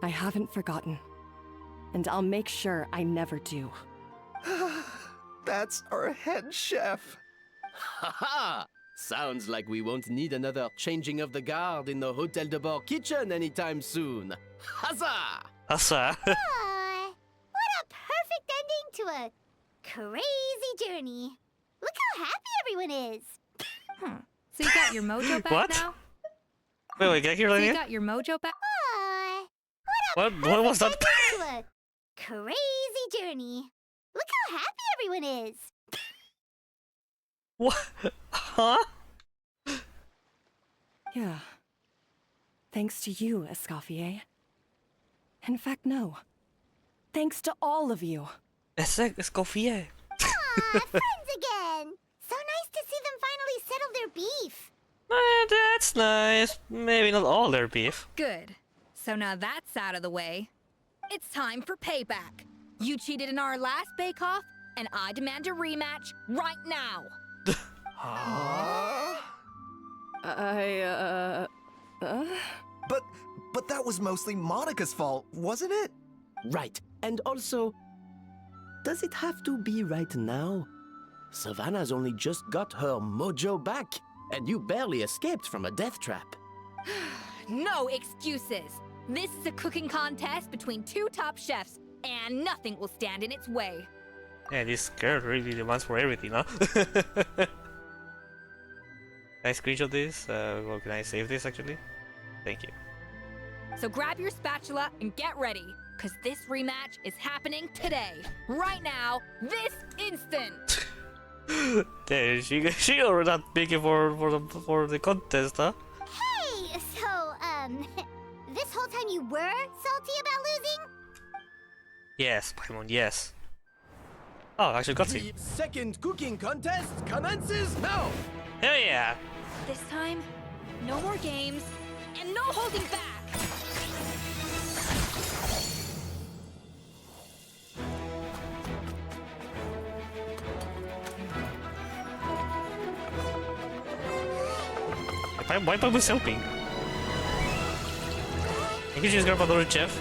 haven't forgotten. And I'll make sure I never do. That's our head chef. Haha! Sounds like we won't need another changing of the guard in the Hotel de Bord kitchen anytime soon. Huzzah! Huzzah! Aw, what a perfect ending to a crazy journey. Look how happy everyone is. So you got your mojo back What? now? Wait, can I hear that So you again? got your mojo back? Aw, What was that? to a crazy journey. Look how happy everyone is. What? Huh? Yeah. Thanks to you, Escoffier. In fact, no. Thanks to all of you. Escoffier. Aw, friends again. So nice to see them finally settle their beef. That's nice. Maybe not all their beef. Good. So now that's out of the way. It's time for payback. You cheated in our last bake-off, and I demand a rematch right now. But that was mostly Monica's fault, wasn't it? Right. And also, does it have to be right now? Savannah's only just got her mojo back, and you barely escaped from a death trap. No excuses. This is a cooking contest between two top chefs, and nothing will stand in its way. Yeah, this girl really demands for everything, huh? Can I screenshot this? Well, can I save this actually? Thank you. So grab your spatula and get ready, because this rematch is happening today. Right now, this instant. Damn, she already not making for the contest, huh? Hey, so, this whole time you were salty about losing? Yes, Paimon, yes. Oh, actually got The it. second cooking contest commences now! Hell yeah! This time, no more games, and no holding back! Why Paimon helping? You can just grab another chef.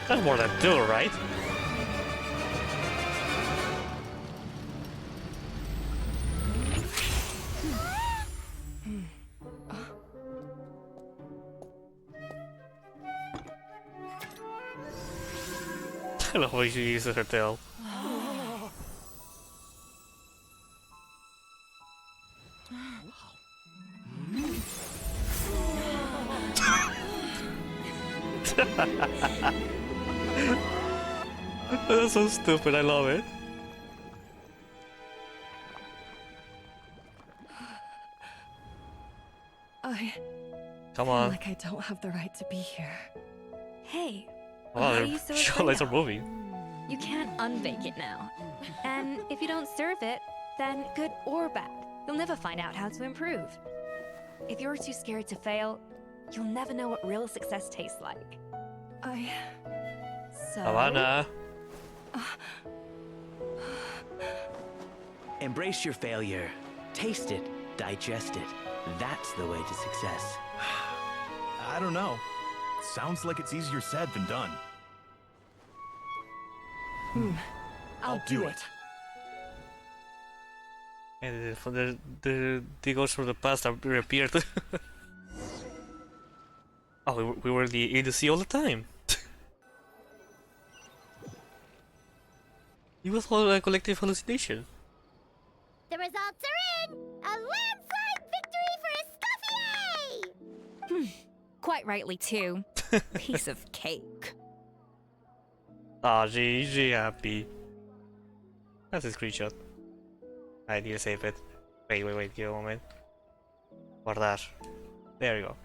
That's more than two, right? I love how she uses her tail. That's so stupid, I love it. I Come feel on. like I don't have the right to be here. Hey, Wow, why are their you so show afraid lights are of? moving. You can't unbake it now. And if you don't serve it, then good or bad, you'll never find out how to improve. If you're too scared to fail, you'll never know what real success tastes like. So... Havana. Embrace your failure. Taste it. Digest it. That's the way to success. I don't know. Sounds like it's easier said than done. I'll do it. And the ghosts from the past have reappeared. Oh, we were in the sea all the time. It was all a collective hallucination. The results are in! A landslide victory for Escoffier! Quite rightly, too. Piece of cake. Ah, she happy. That's a screenshot. I need to save it. Wait, give a moment. Guardar. There you go.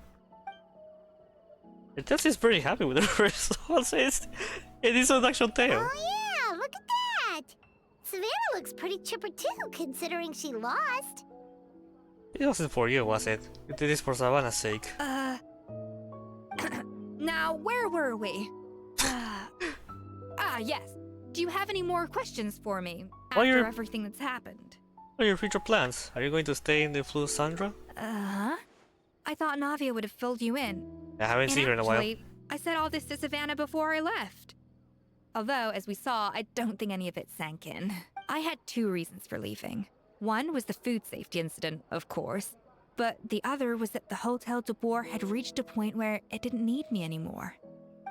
It just is pretty happy with the first one, so it is an actual tail. Oh yeah, look at that! Savannah looks pretty chipper too, considering she lost. It wasn't for you, was it? You did this for Savannah's sake. Now, where were we? Yes. Do you have any more questions for me after everything that's happened? What are your future plans? Are you going to stay in the Flu Sandra? I thought Navia would have filled you in. I haven't seen her in a while. Actually, I said all this to Savannah before I left. Although, as we saw, I don't think any of it sank in. I had 2 reasons for leaving. One was the food safety incident, of course. But the other was that the Hotel de Boer had reached a point where it didn't need me anymore.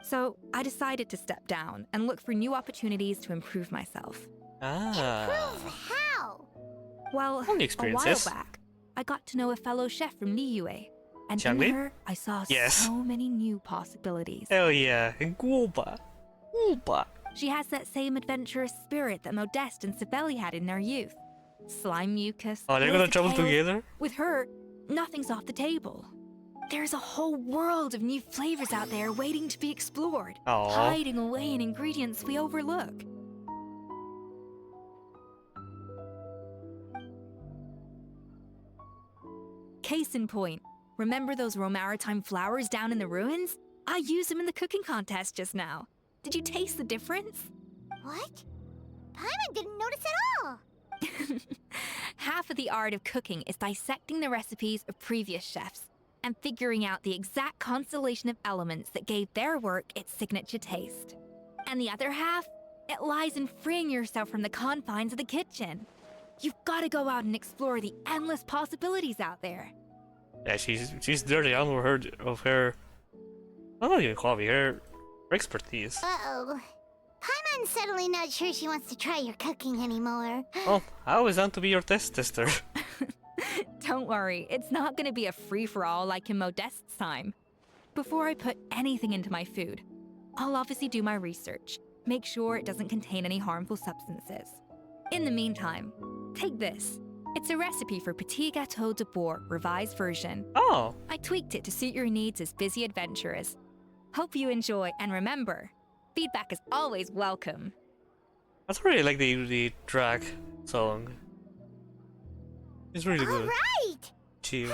So I decided to step down and look for new opportunities to improve myself. Improve how? Well, a while back, I got to know a fellow chef from Liyue. And in her, I saw so many new possibilities. Hell yeah, and Guoba. She has that same adventurous spirit that Modeste and Sibeli had in their youth. Slime mucus. Oh, they're gonna travel together? With her, nothing's off the table. There's a whole world of new flavors out there waiting to be explored, hiding away in ingredients we overlook. Case in point, remember those Romaritime flowers down in the ruins? I used them in the cooking contest just now. Did you taste the difference? What? Paimon didn't notice at all! Half of the art of cooking is dissecting the recipes of previous chefs and figuring out the exact constellation of elements that gave their work its signature taste. And the other half, it lies in freeing yourself from the confines of the kitchen. You've got to go out and explore the endless possibilities out there. Yeah, she's dirty on her. I don't even call me her expertise. Uh-oh. Paimon's suddenly not sure she wants to try your cooking anymore. Oh, I always want to be your tester. Don't worry, it's not gonna be a free-for-all like in Modeste's time. Before I put anything into my food, I'll obviously do my research, make sure it doesn't contain any harmful substances. In the meantime, take this. It's a recipe for Petit Gâteau de Boer, revised version. Oh! I tweaked it to suit your needs as busy adventurers. Hope you enjoy, and remember, feedback is always welcome. I really like the track song. It's really good. Alright! Chill.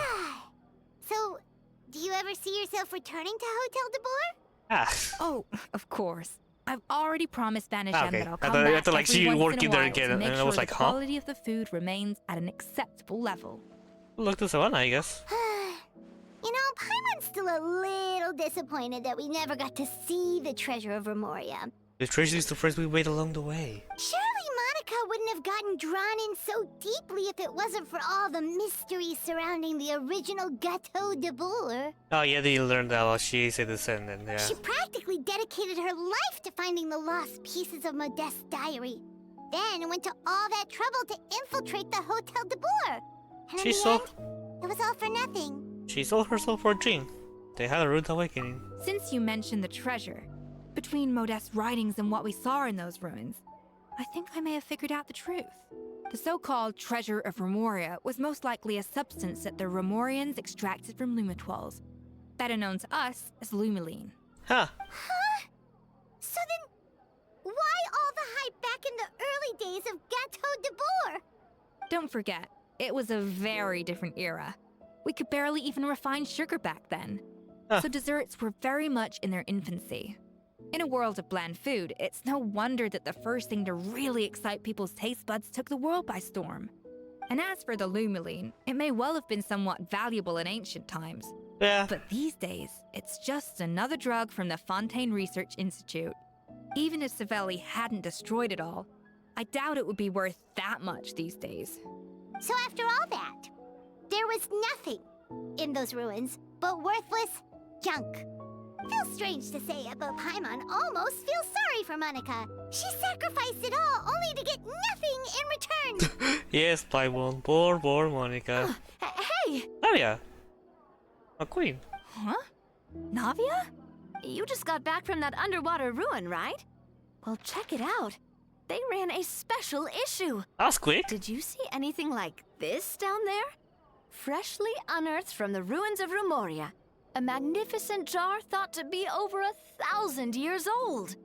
So, do you ever see yourself returning to Hotel de Boer? Oh, of course. I've already promised Vanisham that I'll come I back thought like every she once working in a there while again, to make and I sure was like, the huh? quality of the food remains at an acceptable level. Look to Savannah, I guess. You know, Paimon's still a little disappointed that we never got to see the treasure of Remoria. The treasure is the friends we made along the way. Surely Monica wouldn't have gotten drawn in so deeply if it wasn't for all the mystery surrounding the original Gâteau de Boer. Oh yeah, they learned that she is a descendant, yeah. She practically dedicated her life to finding the lost pieces of Modeste's diary. Then went to all that trouble to infiltrate the Hotel de Boer. And in the end, it was all for nothing. She sold herself for a Jing. They had a rude awakening. Since you mentioned the treasure, between Modeste's writings and what we saw in those ruins, I think I may have figured out the truth. The so-called treasure of Remoria was most likely a substance that the Remorians extracted from Lumitoiles, better known to us as Lumiline. Huh? So then, why all the hype back in the early days of Gâteau de Boer? Don't forget, it was a very different era. We could barely even refine sugar back then. So desserts were very much in their infancy. In a world of bland food, it's no wonder that the first thing to really excite people's taste buds took the world by storm. And as for the Lumiline, it may well have been somewhat valuable in ancient times. Yeah. But these days, it's just another drug from the Fontaine Research Institute. Even if Savelli hadn't destroyed it all, I doubt it would be worth that much these days. So after all that, there was nothing in those ruins but worthless junk. Feels strange to say it, but Paimon almost feels sorry for Monica. She sacrificed it all only to get nothing in return. Yes, Paimon. Poor Monica. Hey! Navia! A queen. Huh? Navia? You just got back from that underwater ruin, right? Well, check it out. They ran a special issue. That's quick. Did you see anything like this down there? Freshly unearthed from the ruins of Rumoria. A magnificent jar thought to be over 1,000 years old.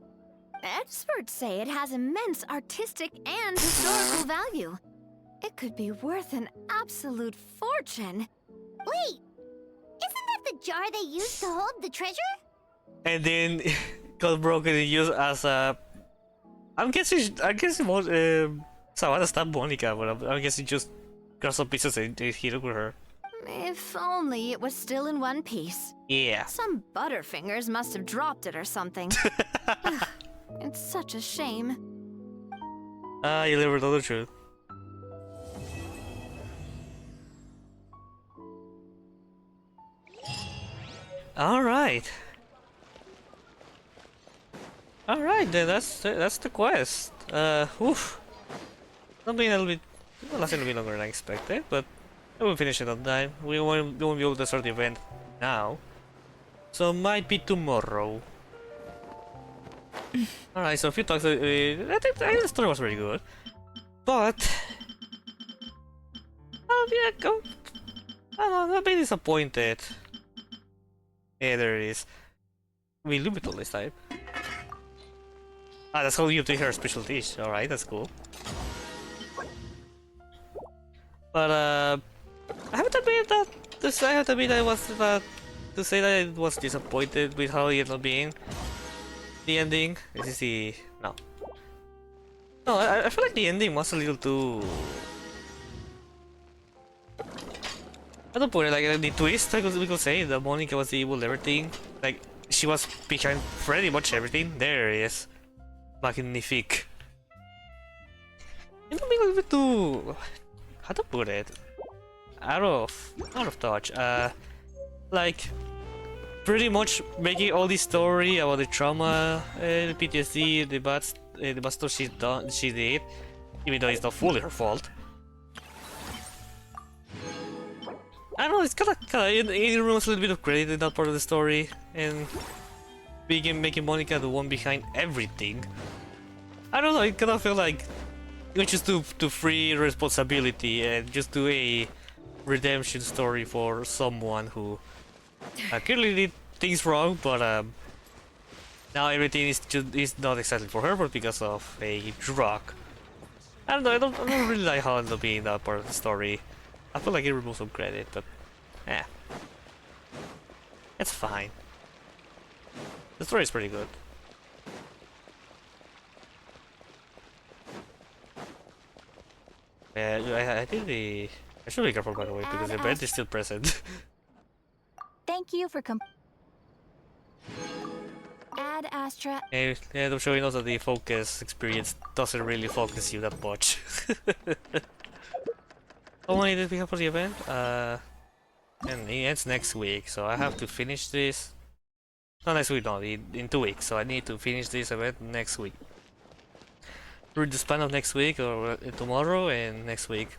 Experts say it has immense artistic and historical value. It could be worth an absolute fortune. Wait, isn't that the jar they used to hold the treasure? And then got broken and used as a. I'm guessing most Savannah stabbed Monica, but I'm guessing just got some pieces and hit it with her. If only it was still in one piece. Yeah. Some butterfingers must have dropped it or something. Ugh, it's such a shame. You never know the truth. Alright. Alright, then that's the quest. Oof. Something a little bit, well, lasting a little bit longer than I expected, but we'll finish it on time. We won't be able to start the event now, so might be tomorrow. Alright, so a few talks. I think the story was very good, but yeah, go. I don't know, I'm a bit disappointed. Yeah, there it is. We limit all this time. Ah, that's how you take her special dish. Alright, that's cool. But I have to admit that I was to say that I was disappointed with how it ended up being. The ending. This is the no. No, I feel like the ending was a little too. I don't put it like the twist. We could say that Monica was the evil everything. Like she was behind pretty much everything. There it is. Magnifique. It might be a little bit too. How to put it? Out of touch. Like pretty much making all the story about the trauma, the PTSD, the bad stuff she did, even though it's not fully her fault. I don't know, it's kind of it removes a little bit of credit in that part of the story, and making Monica the one behind everything. I don't know, it kind of feel like you just to free responsibility and just do a redemption story for someone who clearly did things wrong, but now everything is not exactly for her, but because of a drug. I don't know, I don't really like how it ended up being that part of the story. I feel like it removes some credit, but it's fine. The story is pretty good. Yeah, I think I should be careful, by the way, because the event is still present. Thank you for Ad Astra. Yeah, I'm showing us that the focus experience doesn't really focus you that much. How many did we have for the event? And it's next week, so I have to finish this. Not next week, no, in 2 weeks. So I need to finish this event next week. Through the span of next week, or tomorrow and next week.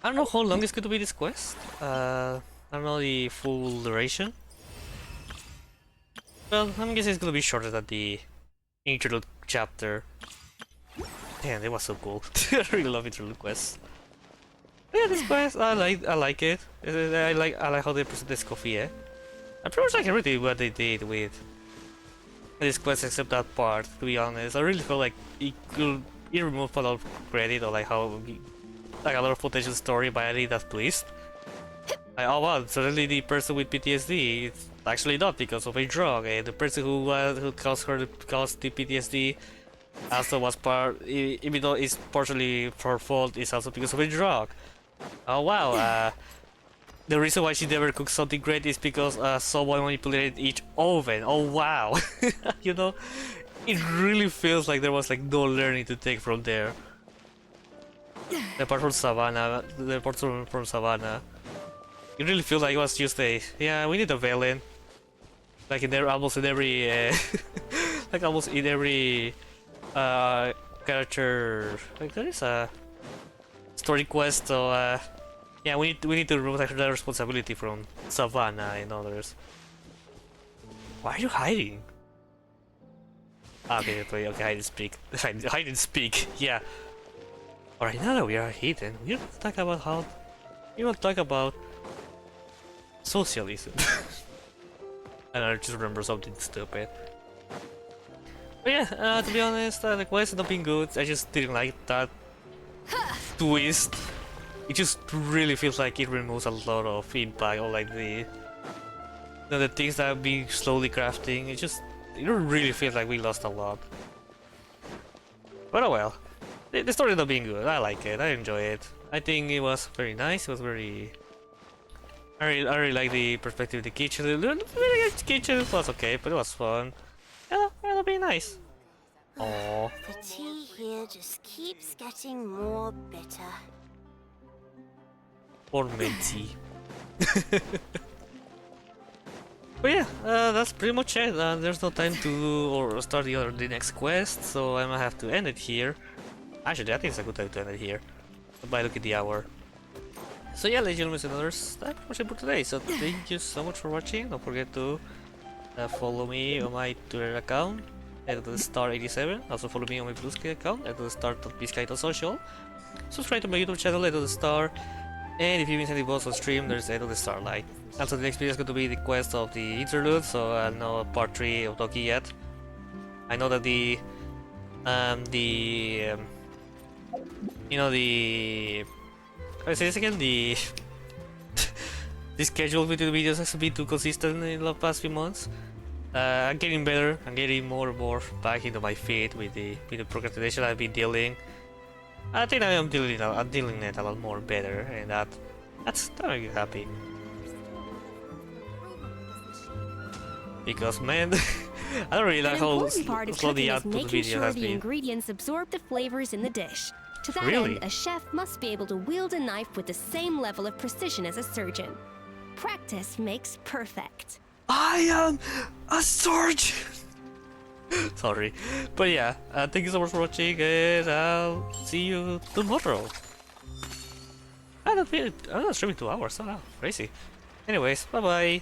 I don't know how long it's going to be this quest. I don't know the full duration. Well, I'm guessing it's going to be shorter than the interlude chapter. Damn, that was so cool. I really love interlude quests. Yeah, this quest, I like it. I like how they present Escoffier. I pretty much like everything what they did with this quest except that part, to be honest. I really feel like it removed a lot of credit, or like how like a lot of potential story by adding that twist. Like, oh wow, suddenly the person with PTSD is actually not because of a drug, and the person who caused the PTSD also was even though it's partially her fault, is also because of a drug. Oh wow, the reason why she never cooked something great is because someone manipulated each oven. Oh wow. You know, it really feels like there was like no learning to take from there. Apart from Savannah, the part from Savannah, it really feels like it was just a we need a villain. Like in there, almost in every like almost in every character, like there is a story quest. So yeah, we need to remove that responsibility from Savannah and others. Why are you hiding? Okay, hide and speak. Hide and speak. Yeah. Alright, now that we are hidden, we're gonna talk about how You want to talk about socialism? And I just remember something stupid. But yeah, to be honest, the quest has not been good. I just didn't like that twist. It just really feels like it removes a lot of impact, or like the things that I've been slowly crafting. It really feels like we lost a lot. But oh well, the story not being good. I like it. I enjoy it. I think it was very nice. It was very. I really like the perspective of the kitchen. The kitchen was okay, but it was fun. Yeah, it'll be nice. Aww. The tea here just keeps getting more bitter. Or minty. But yeah, that's pretty much it. There's no time to do or start the next quest, so I might have to end it here. Actually, I think it's a good time to end it here. By look at the hour. So yeah, ladies and gentlemen, that's pretty much it for today. So thank you so much for watching. Don't forget to follow me on my Twitter account @star87. Also follow me on my Bluesky account @star.biscuit.social. Subscribe to my YouTube channel @star. And if you miss any VODs on stream, there's the Starlight. Also, the next video is going to be the quest of the interlude, so I know part 3 of Toki yet. I know that the how do I say this again? The schedule between the videos has been too consistent in the past few months. I'm getting better. I'm getting more and more back into my feet with the procrastination I've been dealing. I think I am dealing it a lot more better, and that makes me happy. Because man, I don't really like how slow the output of the video has been. Ingredients absorb the flavors in the dish. To that Really? end, a chef must be able to wield a knife with the same level of precision as a surgeon. Practice makes perfect. I am a surgeon! Sorry. But yeah, thank you so much for watching, and I'll see you tomorrow. I'm not streaming 2 hours, so crazy. Anyways, bye bye.